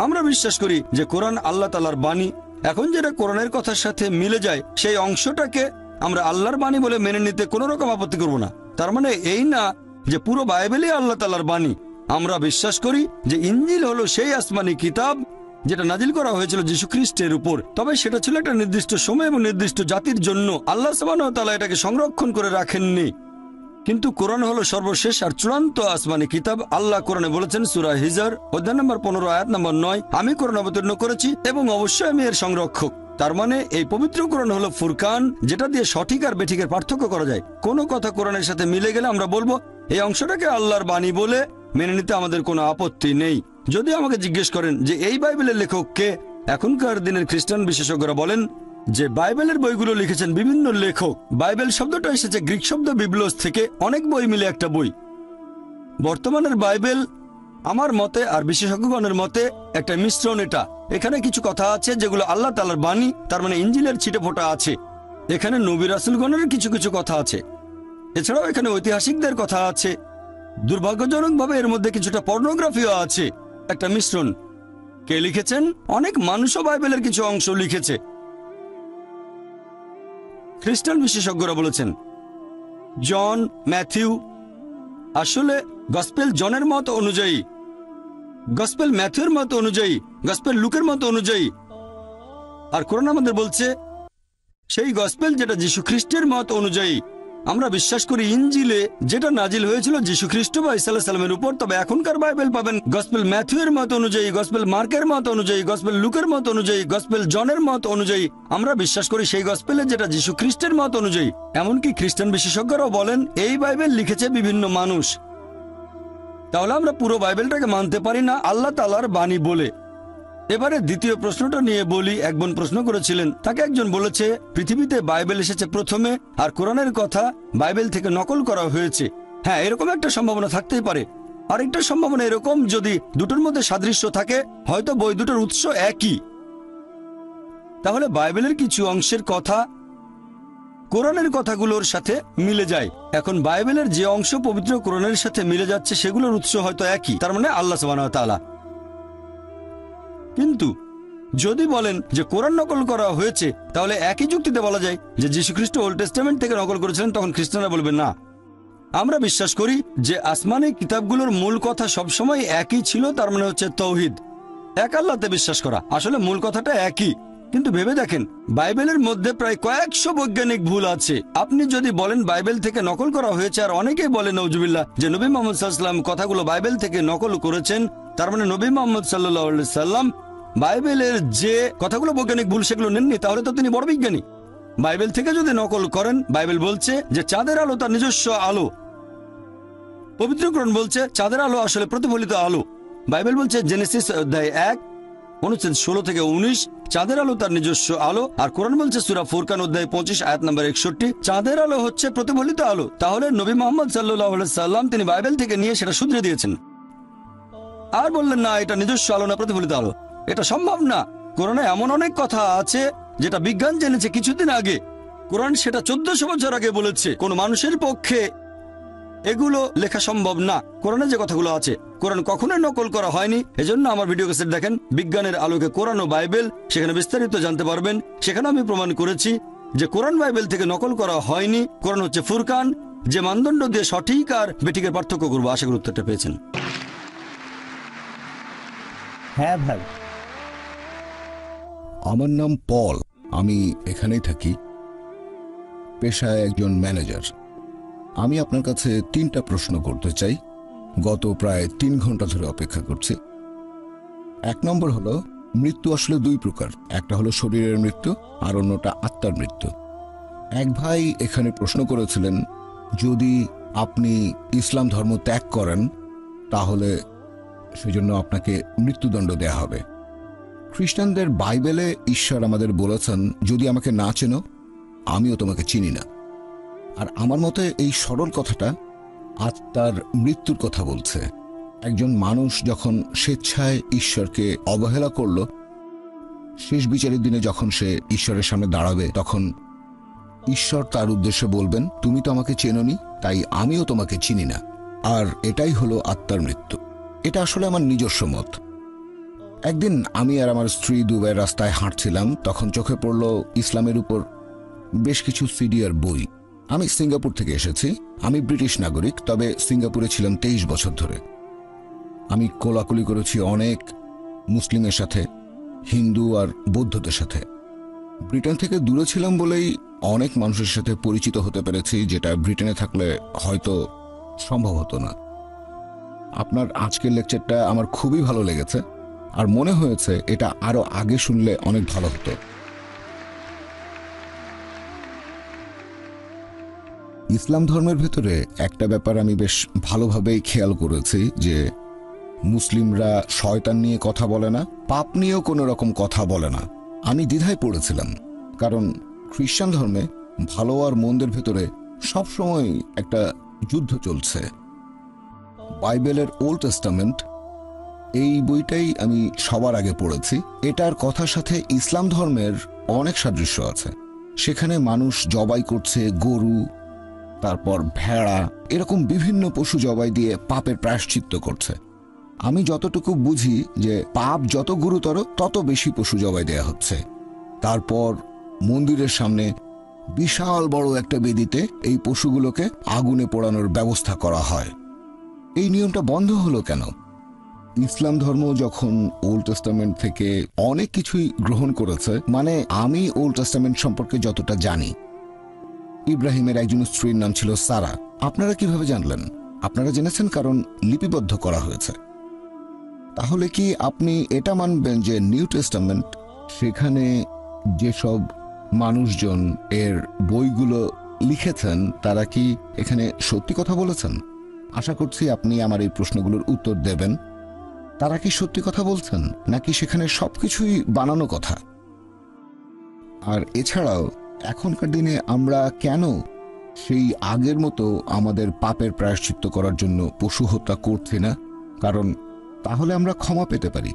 আমরা বিশ্বাস করি যে কোরআন আল্লাহ তাআলার বাণী। এখন যেটা কোরআনের কথার সাথে মিলে যায় সেই অংশটাকে আমরা আল্লাহর বাণী বলে মেনে নিতে কোনো রকম আপত্তি করব না। তার মানে এই না যে পুরো বাইবেলই আল্লাহ তাআলার বাণী। আমরা বিশ্বাস করি যে ইনজিল হলো সেই আসমানি কিতাব যেটা নাজিল করা হয়েছিল যীশু খ্রিস্টের উপর। তবে সেটা ছিল একটা নির্দিষ্ট সময় এবং নির্দিষ্ট জাতির জন্য। আল্লাহ সুবহানাহু ওয়া তাআলা এটাকে সংরক্ষণ করে রাখেননি। কিন্তু কোরআন হলো সর্বশেষ আর চূড়ান্ত আসমানি কিতাব। আল্লাহ কোরআনে বলেছেন সূরা হিজর অধ্যায় নম্বর 15 আয়াত নম্বর 9, আমি কোরআন অবতীর্ণ করেছি এবং অবশ্যই আমি এর সংরক্ষক। তার মানে এই পবিত্র কোরআন হলো ফুরকান, যেটা দিয়ে সঠিক আর বেঠিকের পার্থক্য করা যায়। কোনো কথা কোরআনের সাথে মিলে গেলে আমরা বলবো এই অংশটাকে আল্লাহর বাণী বলে মেনে নিতে আমাদের কোনো আপত্তি নেই। যদি আমাকে জিজ্ঞেস করেন যে এই বাইবেলের লেখক কে, এখনকার দিনের খ্রিস্টান বিশেষজ্ঞরা বলেন যে বাইবেলের বইগুলো লিখেছেন বিভিন্ন লেখক। বাইবেল শব্দটা এসেছে গ্রিক শব্দ বিবলোস থেকে, অনেক বই মিলে একটা বই। বর্তমানের বাইবেল আমার মতে আর বিশেষজ্ঞগণের মতে একটা মিশ্রণ। এখানে কিছু কথা আছে যেগুলো আল্লাহ তাআলার বাণী, তার মানে ইনজিলের ছিটেফোঁটা আছে। এখানে নবী রাসূলগণের কিছু কিছু কথা আছে, এছাড়াও এখানে ঐতিহাসিকদের কথা আছে। দুর্ভাগ্যজনকভাবে এর মধ্যে কিছুটা পর্নোগ্রাফিও আছে। একটা মিশ্রণ। কে লিখেছেন? অনেক মানুষও বাইবেলের কিছু অংশ লিখেছে। খ্রিস্টান বিশেষজ্ঞরা বলেছেন জন, ম্যাথিউ। আসলে গসপেল জনের মত অনুযায়ী, গসপেল ম্যাথিউর মত অনুযায়ী, গসপেল লুকের মত অনুযায়ী, আর কোরআন আমাদের বলছে সেই গসপেল যেটা যীশু খ্রিস্টের মত অনুযায়ী। আমরা বিশ্বাস করি ইনজিলে যেটা নাজিল হয়েছিল যীশু খ্রিস্ট বা ঈসা আলাইহিস সালামের উপর। তবে এখনকার বাইবেল পাবেন গসপেল ম্যাথিউর মত অনুযায়ী, গসপেল মার্কের মত অনুযায়ী, গসপেল লুকের মত অনুযায়ী, গসপেল জনের মত অনুযায়ী। আমরা বিশ্বাস করি সেই গসপেলে যেটা যীশু খ্রিস্টের মত অনুযায়ী। এমনকি খ্রিস্টান বিশেষজ্ঞরাও বলেন এই বাইবেল লিখেছে বিভিন্ন মানুষ। তাহলে আমরা পুরো বাইবেলটাকে মানতে পারি না আল্লাহ তাআলার বাণী বলে। এবারে দ্বিতীয় প্রশ্নটা নিয়ে বলি। এক বোন প্রশ্ন করেছিলেন, তাকে একজন বলেছে পৃথিবীতে বাইবেল এসেছে প্রথমে আর কোরআনের কথা বাইবেল থেকে নকল করা হয়েছে। হ্যাঁ, এরকম একটা সম্ভাবনা থাকতেই পারে। আরেকটা সম্ভাবনা এরকম, যদি দুটোর মধ্যে সাদৃশ্য থাকে, হয়তো বই দুটোর উৎস একই, তাহলে বাইবেলের কিছু অংশের কথা কোরআনের কথাগুলোর সাথে মিলে যায়। এখন বাইবেলের যে অংশ পবিত্র কোরআনের সাথে মিলে যাচ্ছে সেগুলোর উৎস হয়তো একই, তার মানে আল্লাহ সুবহানাহু ওয়া তাআলা। কিন্তু যদি বলেন যে কোরআন নকল করা হয়েছে, তাহলে একই যুক্তিতে বলা যায় যে যীশু খ্রিস্ট ওল্ড টেস্টামেন্ট থেকে নকল করেছিলেন। তখন খ্রিস্টানরা বলবে না। আমরা বিশ্বাস করি যে আসমানি কিতাবগুলোর মূল কথা সবসময় একই ছিল, তার মানে হচ্ছে তৌহিদ, এক আল্লাহতে বিশ্বাস করা। আসলে মূল কথাটা একই। কিন্তু ভেবে দেখেন, বাইবেলের মধ্যে প্রায় কয়েকশো বৈজ্ঞানিক ভুল আছে। আপনি যদি বলেন বাইবেল থেকে নকল করা হয়েছে, আর অনেকেই বলেন নাউজুবিল্লাহ যে নবী মুহাম্মদ সাল্লাল্লাহু আলাইহি ওয়াসাল্লাম কথাগুলো বাইবেল থেকে নকল করেছেন, তার মানে নবী মুহাম্মদ সাল্লাল্লাহু আলাইহি ওয়াসাল্লাম বাইবেলের যে কথাগুলো বৈজ্ঞানিক ভুল সেগুলো নেননি, তাহলে তো তিনি বড় বিজ্ঞানী। বাইবেল থেকে যদি নকল করেন, বাইবেল বলছে যে চাঁদের আলো তার নিজস্ব আলো। পবিত্র কোরআন বলছে চাঁদের আলো আসলে প্রতিফলিত আলো। বাইবেল বলছে জেনেসিস অধ্যায় 1 অনুচ্ছেদ 16 থেকে 19 চাঁদের আলো তার নিজস্ব আলো। আর কোরআন বলছে সূরা ফুরকান অধ্যায় 25 আয়াত নম্বর 61 চাঁদের আলো হচ্ছে প্রতিফলিত আলো। তাহলে নবী মুহাম্মদ সাল্লাল্লাহু আলাইহি সাল্লাম তিনি বাইবেল থেকে নিয়ে সেটা শুধরে দিয়েছেন, আর বললেন না এটা নিজস্ব আলো না প্রতিফলিত আলো। এটা সম্ভব না। কোরআনে এমন অনেক কথা আছে যেটা বিজ্ঞান জেনেছে কিছুদিন আগে। কোরআন সেটা 1400 বছর আগে বলেছে। কোনো মানুষের পক্ষে এগুলো লেখা সম্ভব না। কোরআনে যে কথাগুলো আছে কোরআন কখনোই নকল করা হয়নি। এজন্য আমার ভিডিও ক্যাসেট দেখেন বিজ্ঞানের আলোকে কোরআন ও বাইবেল, সেখানে বিস্তারিত জানতে পারবেন। সেখানে আমি প্রমাণ করেছি যে কোরআন বাইবেল থেকে নকল করা হয়নি। কোরআন হচ্ছে ফুরকান, যে মানদণ্ড দিয়ে সঠিক আর বেঠিকের পার্থক্য করবো। আশা করি উত্তরটা পেয়েছেন। হ্যাঁ ভাই। আমার নাম পল, আমি এখানেই থাকি, পেশায় একজন ম্যানেজার। আমি আপনার কাছে 3টা প্রশ্ন করতে চাই। গত প্রায় 3 ঘন্টা ধরে অপেক্ষা করছি। এক নম্বর হলো, মৃত্যু আসলে দুই প্রকার, একটা হলো শরীরের মৃত্যু আর অন্যটা আত্মার মৃত্যু। এক ভাই এখানে প্রশ্ন করেছিলেন, যদি আপনি ইসলাম ধর্ম ত্যাগ করেন তাহলে সেজন্য আপনাকে মৃত্যুদণ্ড দেয়া হবে। খ্রিস্টানদের বাইবেলে ঈশ্বর আমাদের বলেছেন, যদি আমাকে না চেনো আমিও তোমাকে চিনি না। আর আমার মতে এই সরল কথাটা আত্মার মৃত্যুর কথা বলছে। একজন মানুষ যখন স্বেচ্ছায় ঈশ্বরকে অবহেলা করল, শেষ বিচারের দিনে যখন সে ঈশ্বরের সামনে দাঁড়াবে, তখন ঈশ্বর তার উদ্দেশ্যে বলবেন, তুমি তো আমাকে চেনোনি, তাই আমিও তোমাকে চিনি না। আর এটাই হলো আত্মার মৃত্যু। এটা আসলে আমার নিজস্ব মত। একদিন আমি আর আমার স্ত্রী দুবাইয়ের রাস্তায় হাঁটছিলাম, তখন চোখে পড়ল ইসলামের উপর বেশ কিছু সিডি আর বই। আমি সিঙ্গাপুর থেকে এসেছি, আমি ব্রিটিশ নাগরিক, তবে সিঙ্গাপুরে ছিলাম 23 বছর ধরে। আমি কোলাকুলি করেছি অনেক মুসলিমের সাথে, হিন্দু আর বৌদ্ধদের সাথে। ব্রিটেন থেকে দূরে ছিলাম বলেই অনেক মানুষের সাথে পরিচিত হতে পেরেছি, যেটা ব্রিটেনে থাকলে হয়তো সম্ভব হতো না। আপনার আজকের লেকচারটা আমার খুবই ভালো লেগেছে, আর মনে হয়েছে এটা আরো আগে শুনলে অনেক ভালো হতো। ইসলাম ধর্মের ভেতরে একটা ব্যাপার আমি বেশ ভালোভাবেই খেয়াল করেছি, যে মুসলিমরা শয়তান নিয়ে কথা বলে না, পাপ নিয়েও কোনো রকম কথা বলে না। আমি দ্বিধায় পড়েছিলাম, কারণ খ্রিস্টান ধর্মে ভালো আর মন্দের ভেতরে সবসময় একটা যুদ্ধ চলছে। বাইবেলের ওল্ড টেস্টামেন্ট, এই বইটাই আমি সবার আগে পড়েছি। এটার কথার সাথে ইসলাম ধর্মের অনেক সাদৃশ্য আছে। সেখানে মানুষ জবাই করছে গরু, তারপর ভেড়া, এরকম বিভিন্ন পশু জবাই দিয়ে পাপের প্রায়শ্চিত্ত করছে। আমি যতটুকু বুঝি যে পাপ যত গুরুতর তত বেশি পশু জবাই দেয়া হচ্ছে। তারপর মন্দিরের সামনে বিশাল বড় একটা বেদিতে এই পশুগুলোকে আগুনে পোড়ানোর ব্যবস্থা করা হয়। এই নিয়মটা বন্ধ হলো কেন? ইসলাম ধর্ম যখন ওল্ড টেস্টামেন্ট থেকে অনেক কিছুই গ্রহণ করেছে, মানে আমি ওল্ড টেস্টামেন্ট সম্পর্কে যতটা জানি, ইব্রাহিমের একজন স্ত্রীর নাম ছিল সারা। আপনারা কিভাবে জানলেন? আপনারা জেনেছেন কারণ লিপিবদ্ধ করা হয়েছে। তাহলে কি আপনি এটা মানবেন যে নিউ টেস্টামেন্ট, সেখানে যেসব মানুষজন এর বইগুলো লিখেছেন তারা কি এখানে সত্যি কথা বলেছেন? আশা করছি আপনি আমার এই প্রশ্নগুলোর উত্তর দেবেন। তারা কি সত্যি কথা বলছেন, নাকি সেখানে সবকিছুই বানানো কথা? আর এছাড়াও এখনকার দিনে আমরা কেন সেই আগের মতো আমাদের পাপের প্রায়শ্চিত্ত করার জন্য পশু হত্যা করছি না? কারণ তাহলে আমরা ক্ষমা পেতে পারি।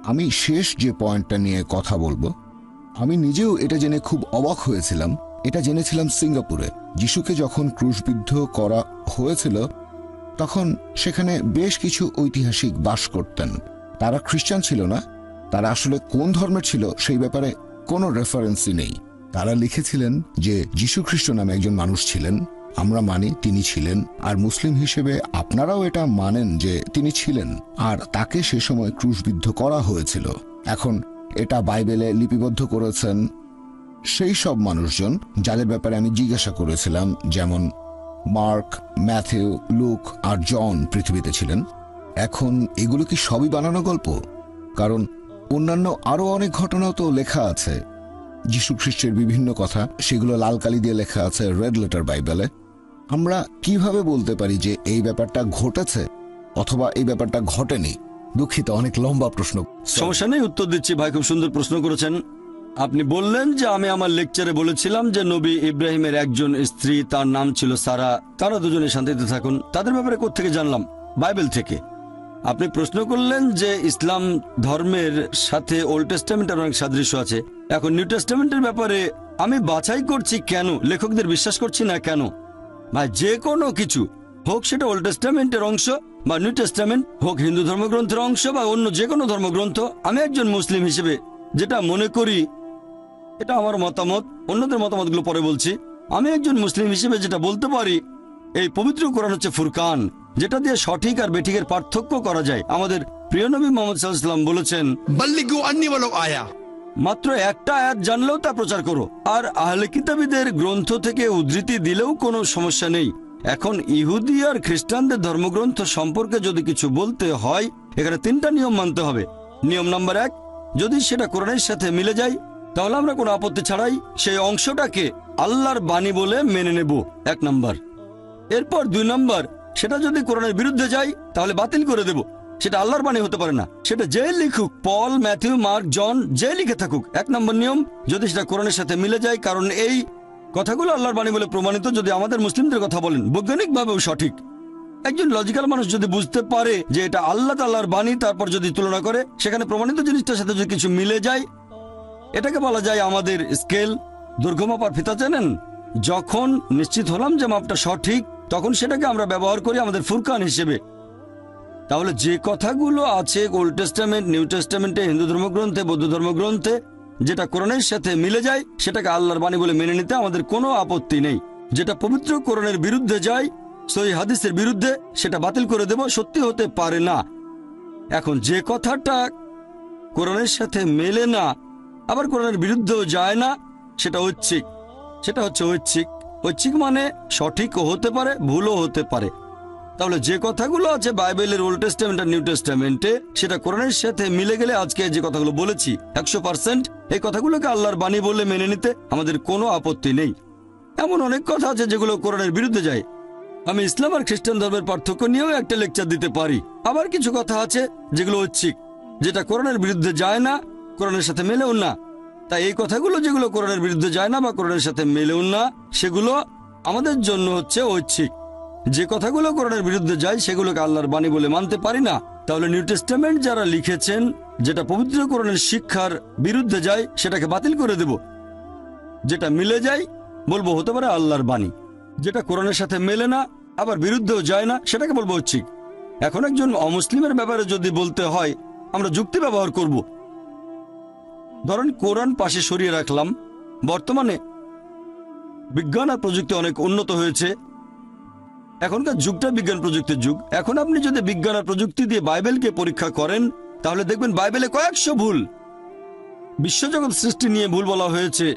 আমি শেষ যে পয়েন্টটা নিয়ে কথা বলবো, আমি নিজেও এটা জেনে খুব অবাক হয়েছিলাম। এটা জেনেছিলাম সিঙ্গাপুরে। যিশুকে যখন ক্রুশবিদ্ধ করা হয়েছিল তখন সেখানে বেশ কিছু ঐতিহাসিক বাস করতেন। তারা খ্রিস্টান ছিল না, তারা আসলে কোন ধর্মের ছিল সেই ব্যাপারে কোনো রেফারেন্সই নেই। তারা লিখেছিলেন যে যীশু খ্রিস্ট নামে একজন মানুষ ছিলেন, আমরা মানি তিনি ছিলেন, আর মুসলিম হিসেবে আপনারাও এটা মানেন যে তিনি ছিলেন, আর তাকে সে সময় ক্রুশবিদ্ধ করা হয়েছিল। এখন এটা বাইবেলে লিপিবদ্ধ করেছেন সেই সব মানুষজন যাদের ব্যাপারে আমি জিজ্ঞাসা করেছিলাম, যেমন মার্ক, ম্যাথিউ, লুক আর জন পৃথিবীতে ছিলেন। এখন এগুলো কি সবই বানানো গল্প? কারণ অন্যান্য আরো অনেক ঘটনাও তো লেখা আছে। যীশু খ্রিস্টের বিভিন্ন কথা, সেগুলো লাল কালি দিয়ে লেখা আছে রেড লেটার বাইবেলে। আমরা কিভাবে বলতে পারি যে এই ব্যাপারটা ঘটেছে অথবা এই ব্যাপারটা ঘটেনি? দুঃখিত, অনেক লম্বা প্রশ্ন। সমস্যা নেই, উত্তর দিচ্ছি ভাই, খুব সুন্দর প্রশ্ন করেছেন। আপনি বললেন যে আমি আমার লেকচারে বলেছিলাম যে নবী ইব্রাহিমের একজন স্ত্রী, তার নাম ছিল সারা, তারা দুজনে শান্তিতে থাকুন। তাদের ব্যাপারে কোত্থেকে জানলাম? বাইবেল থেকে। আপনি প্রশ্ন করলেন যে ইসলাম ধর্মের সাথে ওল্ড টেস্টামেন্টের অনেক সাদৃশ্য আছে। এখন নিউ টেস্টামেন্টের ব্যাপারে আমি বাছাই করছি কেন, লেখকদের বিশ্বাস করছি না কেন। ভাই, যে কোনো কিছু হোক, সেটা ওল্ড টেস্টামেন্টের অংশ বা নিউ টেস্টামেন্ট হোক, হিন্দু ধর্মগ্রন্থের অংশ বা অন্য যে কোনো ধর্মগ্রন্থ, আমি একজন মুসলিম হিসেবে যেটা মনে করি, এটা আমার মতামত, অন্যদের মতামতগুলো পরে বলছি। আমি একজন মুসলিম হিসেবে যেটা বলতে পারি, এই পবিত্র কোরআন হচ্ছে ফুরকান, যেটা দিয়ে সঠিক আর বেঠিকের পার্থক্য করা যায়। আমাদের প্রিয় নবী মুহাম্মদ সাল্লাল্লাহু আলাইহি ওয়াসাল্লাম বলেছেন, बल्लिगु अन्नी वलो आया। মাত্র একটা আয়াত জানলেও তা প্রচার করো। আর আহলে কিতাবীদের গ্রন্থ থেকে উদ্ধৃতি দিলেও কোনো সমস্যা নেই। এখন ইহুদি আর খ্রিস্টানদের ধর্মগ্রন্থ সম্পর্কে যদি কিছু বলতে হয়, এখানে তিনটা নিয়ম মানতে হবে। নিয়ম নাম্বার 1, যদি সেটা কোরআনের সাথে মিলে যায় তাহলে আমরা কোনো আপত্তি ছাড়াই সেই অংশটাকে আল্লাহর বাণী বলে মেনে নেব, 1 নাম্বার। এরপর 2 নাম্বার, সেটা যদি কোরআনের বিরুদ্ধে যায় তাহলে বাতিল করে দেব। সেটা আল্লাহর বাণী হতে পারে না, সেটা যে লিখুক, পল, ম্যাথিউ, মার্ক, জন, যে লিখে থাকুক। 1 নম্বর নিয়ম, যদি সেটা কোরআনের সাথে মিলে যায়, কারণ এই কথাগুলো আল্লাহর বাণী বলে প্রমাণিত। যদি আমাদের মুসলিমদের কথা বলেন, বৈজ্ঞানিকভাবেও সঠিক। একজন লজিক্যাল মানুষ যদি বুঝতে পারে যে এটা আল্লাহ তাআলার বাণী, তারপর যদি তুলনা করে সেখানে প্রমাণিত জিনিসটার সাথে যদি কিছু মিলে যায়, এটাকে বলা যায় আমাদের স্কেল, দৈর্ঘ্য মাপার ফিতা। জানেন, যখন নিশ্চিত হলাম যে মাপটা সঠিক, তখন সেটাকে আমরা ব্যবহার করি আমাদের ফুরকান হিসেবে। তাহলে যে কথাগুলো আছে ওল্ড টেস্টামেন্ট, নিউ টেস্টামেন্টে, হিন্দু ধর্মগ্রন্থে, বৌদ্ধ ধর্মগ্রন্থে, যেটা কোরআনের সাথে মিলে যায় সেটাকে আল্লাহর বাণী বলে মেনে নিতে আমাদের কোনো আপত্তি নেই। যেটা পবিত্র কোরআনের বিরুদ্ধে যায়, সহিহ হাদিসের বিরুদ্ধে, সেটা বাতিল করে দেব, সত্যি হতে পারে না। এখন যে কথাটা কোরআনের সাথে মেলে না, আবার কোরআনের বিরুদ্ধেও যায় না, সেটা ঐচ্ছিক। সেটা হচ্ছে ঐচ্ছিক। ঐচ্ছিক মানে সঠিকও হতে পারে, ভুলও হতে পারে। তাহলে যে কথাগুলো আছে বাইবেলের ওল্ড টেস্টামেন্ট আর নিউ টেস্টামেন্টে, সেটা কোরআনের সাথে মিলে গেলে আজকে যে কথাগুলো বলেছি 100%, এই কথাগুলোকে আল্লাহর বাণী বলে মেনে নিতে আমাদের কোনো আপত্তি নেই। এমন অনেক কথা আছে যেগুলো কোরআনের বিরুদ্ধে যায়। আমি ইসলাম আর খ্রিস্টান ধর্মের পার্থক্য নিয়েও একটা লেকচার দিতে পারি। আবার কিছু কথা আছে যেগুলো ঐচ্ছিক, যেটা কোরআনের বিরুদ্ধে যায় না, কোরআনের সাথে মেলেও না। তাই এই কথাগুলো যেগুলো কোরআনের বিরুদ্ধে যায় না বা কোরআনের সাথে মেলেও না, সেগুলো আমাদের জন্য হচ্ছে ঐচ্ছিক। যে কথাগুলো কোরআনের বিরুদ্ধে যায় সেগুলোকে আল্লাহর বাণী বলে মানতে পারি না। তাহলে নিউ টেস্টামেন্ট যারা লিখেছেন, যেটা পবিত্র কোরআনের শিক্ষার বিরুদ্ধে যায়, সেটাকে বাতিল করে দেব। যেটা মিলে যায় বলবো হতে পারে আল্লাহর বাণী। যেটা কোরআনের সাথে মেলে না, আবার বিরুদ্ধেও যায় না, সেটাকে বলবো ঐচ্ছিক। এখন একজন অমুসলিমের ব্যাপারে যদি বলতে হয়, আমরা যুক্তি ব্যবহার করব। ধরেন কোরআন পাশে সরিয়ে রাখলাম। বর্তমানে বিজ্ঞান আর প্রযুক্তি অনেক উন্নত হয়েছে। এখনকার যুগটা বিজ্ঞান প্রযুক্তির যুগ। এখন আপনি যদি বিজ্ঞান আর প্রযুক্তি দিয়ে বাইবেলকে পরীক্ষা করেন, তাহলে দেখবেন বাইবেলে কয়েকশো ভুল। বিশ্বজগৎ সৃষ্টি নিয়ে ভুল বলা হয়েছে।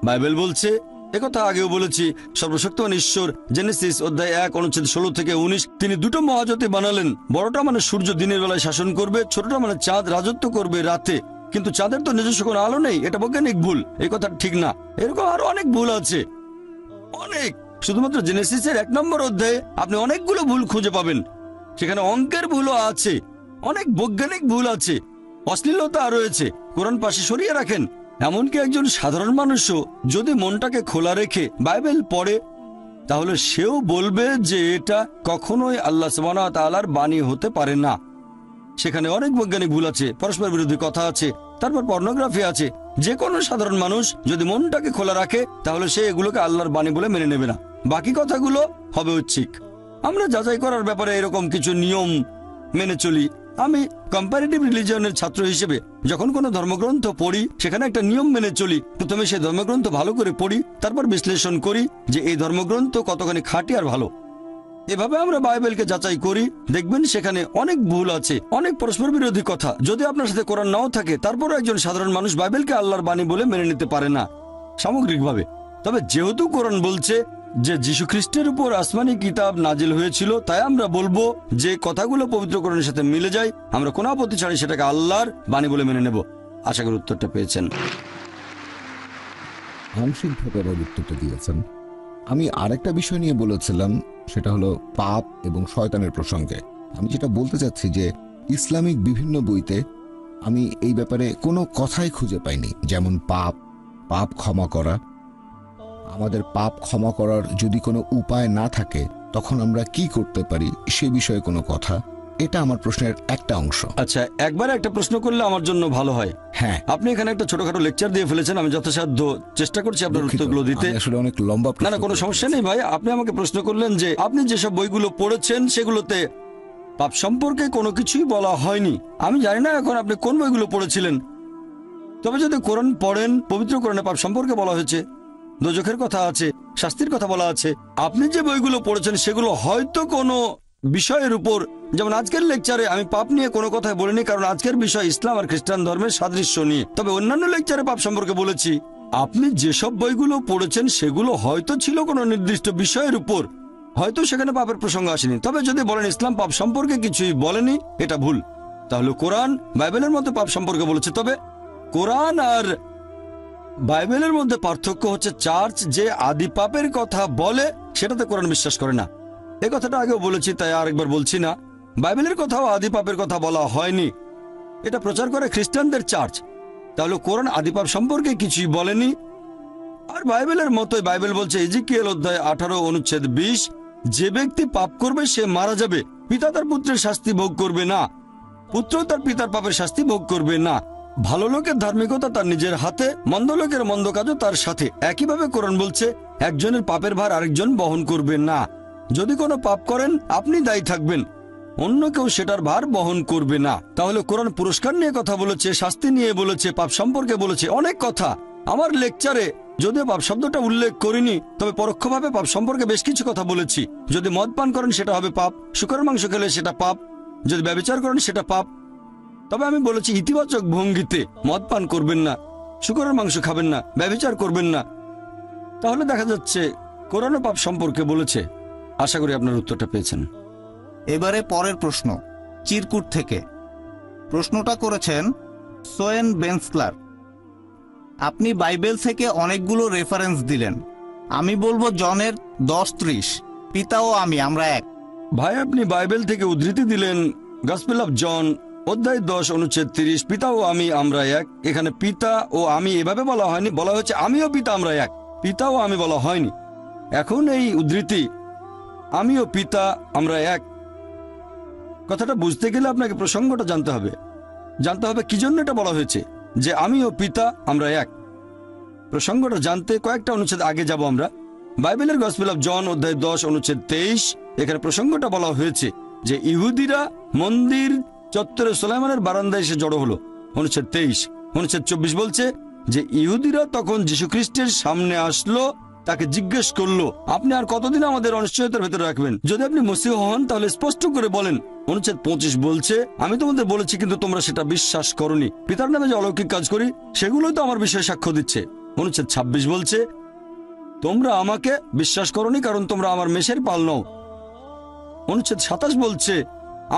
বাইবেল বলছে, একথা আগেও বলেছি, সর্বশক্তিমান ঈশ্বর জেনেসিস অধ্যায় 1 অনুচ্ছেদ 16 থেকে 19, তিনি দুটো মহাজাতি বানালেন। বড়টা মানে সূর্য দিনের বেলায় শাসন করবে, ছোটটা মানে চাঁদ রাজত্ব করবে রাতে। কিন্তু চাঁদের তো নিজস্ব কোনো আলো নেই, এটা বৈজ্ঞানিক ভুল, এই কথা ঠিক না। এরকম আরো অনেক ভুল আছে, অনেক। শুধুমাত্র জেনেসিসের 1 নম্বর অধ্যায়ে আপনি অনেকগুলো ভুল খুঁজে পাবেন। সেখানে অঙ্কের ভুলও আছে, অনেক বৈজ্ঞানিক ভুল আছে, অশ্লীলতা রয়েছে। কোরআন পাশে সরিয়ে রাখেন। এমনকি একজন সাধারণ মানুষও যদি মনটাকে খোলা রেখে বাইবেল পড়ে, তাহলে সেও বলবে যে এটা কখনোই আল্লাহ সুবহানাহু ওয়া তাআলার বাণী হতে পারে না। সেখানে অনেক বৈজ্ঞানিক ভুল আছে, পরস্পর বিরোধী কথা আছে, তারপর পর্নোগ্রাফি আছে। যে কোনো সাধারণ মানুষ যদি মনটাকে খোলা রাখে, তাহলে সে এগুলোকে আল্লাহর বাণী বলে মেনে নেবে না। বাকি কথাগুলো হবে ঐচ্ছিক। আমরা যাচাই করার ব্যাপারে এরকম কিছু নিয়ম মেনে চলি। আমি কম্পারেটিভ রিলিজিয়নের ছাত্র হিসেবে যখন কোনো ধর্মগ্রন্থ পড়ি, সেখানে একটা নিয়ম মেনে চলি। প্রথমে সেই ধর্মগ্রন্থ ভালো করে পড়ি, তারপর বিশ্লেষণ করি যে এই ধর্মগ্রন্থ কতখানি খাঁটি আর ভালো। এভাবে আমরা বাইবেলকে যাচাই করি। দেখবেন সেখানে অনেক ভুল আছে, অনেক পরস্পর বিরোধী কথা। যদি আপনার সাথে কোরআন নাও থাকে, তারপরও একজন সাধারণ মানুষ বাইবেলকে আল্লাহর বাণী বলে মেনে নিতে পারে না সামগ্রিকভাবে। তবে যেহেতু কোরআন বলছে যে যীশু খ্রিস্টের উপর আসমানি কিতাব নাজিল হয়েছিল, তাই আমরা বলবো যে কথাগুলো পবিত্র কোরআনের সাথে মিলে যায়, আমরা কোনো আপত্তি ছাড়াই সেটাকে আল্লাহর বাণী বলে মেনে নেব। আশা করি উত্তরটা পেয়েছেন। আংশিকভাবে আবার উত্তরটা দিয়েছেন। আমি আরেকটা বিষয় নিয়ে বলেছিলাম, সেটা হলো পাপ এবং শয়তানের প্রসঙ্গে। আমি যেটা বলতে চাচ্ছি যে ইসলামিক বিভিন্ন বইতে আমি এই ব্যাপারে কোনো কথাই খুঁজে পাইনি, যেমন পাপ ক্ষমা করা। আমাদের পাপ ক্ষমা করার যদি কোনো উপায় না থাকে, তখন আমরা কি করতে পারি সে বিষয়ে কোনো কথা। এটা আমার প্রশ্নের একটা অংশ। আচ্ছা, একবারে একটা প্রশ্ন করলে আমার জন্য ভালো হয়। হ্যাঁ, আপনি এখানে একটা ছোটখাটো লেকচার দিয়ে ফেলেছেন। আমি যথাসাধ্য চেষ্টা করছি আপনার উত্তরগুলো দিতে। আসলে অনেক লম্বা না না, কোনো সমস্যা নেই ভাই। আপনি আমাকে প্রশ্ন করলেন যে আপনি যেসব বইগুলো পড়েছেন সেগুলোতে পাপ সম্পর্কে কোনো কিছুই বলা হয়নি। আমি জানি না এখন আপনি কোন বইগুলো পড়েছিলেন। তবে যদি কোরআন পড়েন, পবিত্র কোরআনে পাপ সম্পর্কে বলা হয়েছে, দোজখের কথা আছে, শাস্তির কথা বলা আছে। আপনি যে বইগুলো পড়েছেন সেগুলো হয়তো কোনো বিষয়ের উপর, যেমন আজকের লেকচারে আমি পাপ নিয়ে কোনো কথাই বলিনি, কারণ আজকের বিষয় ইসলাম আর খ্রিস্টান ধর্মের সাদৃশ্য নিয়ে। তবে অন্যান্য লেকচারে পাপ সম্পর্কে বলেছি। আপনি যেসব বইগুলো পড়েছেন সেগুলো হয়তো ছিল কোনো নির্দিষ্ট বিষয়ের উপর, হয়তো সেখানে পাপের প্রসঙ্গ আসেনি। তবে যদি বলেন ইসলাম পাপ সম্পর্কে কিছুই বলেনি, এটা ভুল। তাহলে কোরআন বাইবেলের মধ্যে পাপ সম্পর্কে বলেছে। তবে কোরআন আর বাইবেলের মধ্যে পার্থক্য হচ্ছে চার্চ যে আদি পাপের কথা বলে সেটাতে কোরআন বিশ্বাস করে না। এই কথাটা আগেও বলেছি, তাই আরেকবার বলছি না। বাইবেলের কথাও আদি পাপের কথা বলা হয়নি, এটা প্রচার করে খ্রিস্টানদের চার্চ। তাহলে কোরআন আদি পাপ সম্পর্কে কিছুই বলেনি। আর বাইবেলের মতোই বাইবেল বলছে ইজিকিয়েল অধ্যায় 18 অনুচ্ছেদ 20, যে ব্যক্তি পাপ করবে সে মারা যাবে। পিতা তার পুত্রের শাস্তি ভোগ করবে না, পুত্র তার পিতার পাপের শাস্তি ভোগ করবে না। ভালো লোকের ধার্মিকতা তার নিজের হাতে, মন্দ লোকের মন্দ কাজও তার সাথে। একইভাবে কোরআন বলছে একজনের পাপের ভার আরেকজন বহন করবে না। যদি কোনো পাপ করেন আপনি দায়ী থাকবেন, অন্য কেউ সেটার ভার বহন করবে না। তাহলে কোরআন পুরস্কার নিয়ে কথা বলেছে, শাস্তি নিয়ে বলেছে, পাপ সম্পর্কে বলেছে, অনেক কথা। আমার লেকচারে যদিও পাপ শব্দটা উল্লেখ করিনি, তবে পরোক্ষভাবে পাপ সম্পর্কে বেশ কিছু কথা বলেছি। যদি মদ পান করেন সেটা হবে পাপ, শূকরের মাংস খেলে সেটা পাপ, যদি ব্যভিচার করেন সেটা পাপ। তবে আমি বলেছি ইতিবাচক ভঙ্গিতে, মদ পান করবেন না, শূকরের মাংস খাবেন না, ব্যভিচার করবেন না। তাহলে দেখা যাচ্ছে কোরআনও পাপ সম্পর্কে বলেছে। আশা করি আপনার উত্তরটা পেয়েছেন। এবারে পরের প্রশ্ন চিরকুট থেকে। প্রশ্নটা করেছেন সোয়েন বেন্সলার। আপনি বাইবেল থেকে অনেকগুলো রেফারেন্স দিলেন। আমি বলবো জনের 10:30, পিতা ও আমি আমরা এক। ভাই, আপনি বাইবেল থেকে উদ্ধৃতি দিলেন গসপেল অফ জন অধ্যায় 10 অনুচ্ছেদ 30, পিতা ও আমি আমরা এক। এখানে পিতা ও আমি এভাবে বলা হয়নি, বলা হয়েছে আমিও পিতা আমরা এক। পিতা ও আমি বলা হয়নি। এখন এই উদ্ধৃতি আমিও পিতা আমরা এক, কথাটা বুঝতে গেলে আপনাকে প্রসঙ্গটা জানতে হবে। কি জন্য এটা বলা হয়েছে যে আমি ও পিতা আমরা এক। প্রসঙ্গটা জানতে কয়েকটা অনুচ্ছেদ আগে যাব আমরা। বাইবেলের গসপেল অফ জন অধ্যায় 10 অনুচ্ছেদ 23, এখানে প্রসঙ্গটা বলা হয়েছে যে ইহুদিরা মন্দির চত্বরে সুলাইমানের বারান্দায় এসে জড়ো হলো, অনুচ্ছেদ 23। অনুচ্ছেদ 24 বলছে যে ইহুদিরা তখন যীশুখ্রিস্টের সামনে আসলো, তাকে জিজ্ঞেস করলো আপনি আর কতদিন আমাদের অনিশ্চয়তার ভেতরে রাখবেন? যদি আপনি মসীহ হন তাহলে স্পষ্ট করে বলেন। অনুচ্ছেদ 25 বলছে আমি তোমাদের বলেছি কিন্তু তোমরা সেটা বিশ্বাস করোনি। পিতার নামে যে অলৌকিক কাজ করি সেগুলোই তো আমার বিষয়ে সাক্ষ্য দিচ্ছে। অনুচ্ছেদ 26 বলছে তোমরা আমাকে বিশ্বাস করোনি কারণ তোমরা আমার মেষের পাল নও। অনুচ্ছেদ 27 বলছে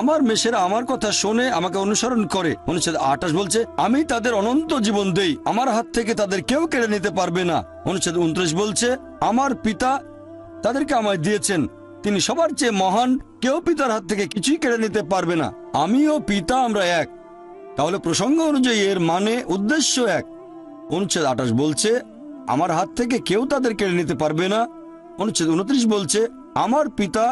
আমার মেষেরা আমার কথা শোনে, আমাকে অনুসরণ করে। অনুচ্ছেদ 28 বলছে আমি তাদের অনন্ত জীবন দেই, আমার হাত থেকে তাদের কেউ কেড়ে নিতে পারবে না। অনুচ্ছেদ 29 বলছে আমার পিতা তাদেরকে আমায় দিয়েছেন, তিনি সবার চেয়ে মহান, কেউ পিতার হাত থেকে কিছুই কেড়ে নিতে পারবে না। আমিও পিতা আমরা এক। তাহলে প্রসঙ্গ অনুযায়ী এর মানে উদ্দেশ্য এক। অনুচ্ছেদ 28 বলছে আমার হাত থেকে কেউ তাদের কেড়ে নিতে পারবে না। অনুচ্ছেদ 29 বলছে আমার পিতা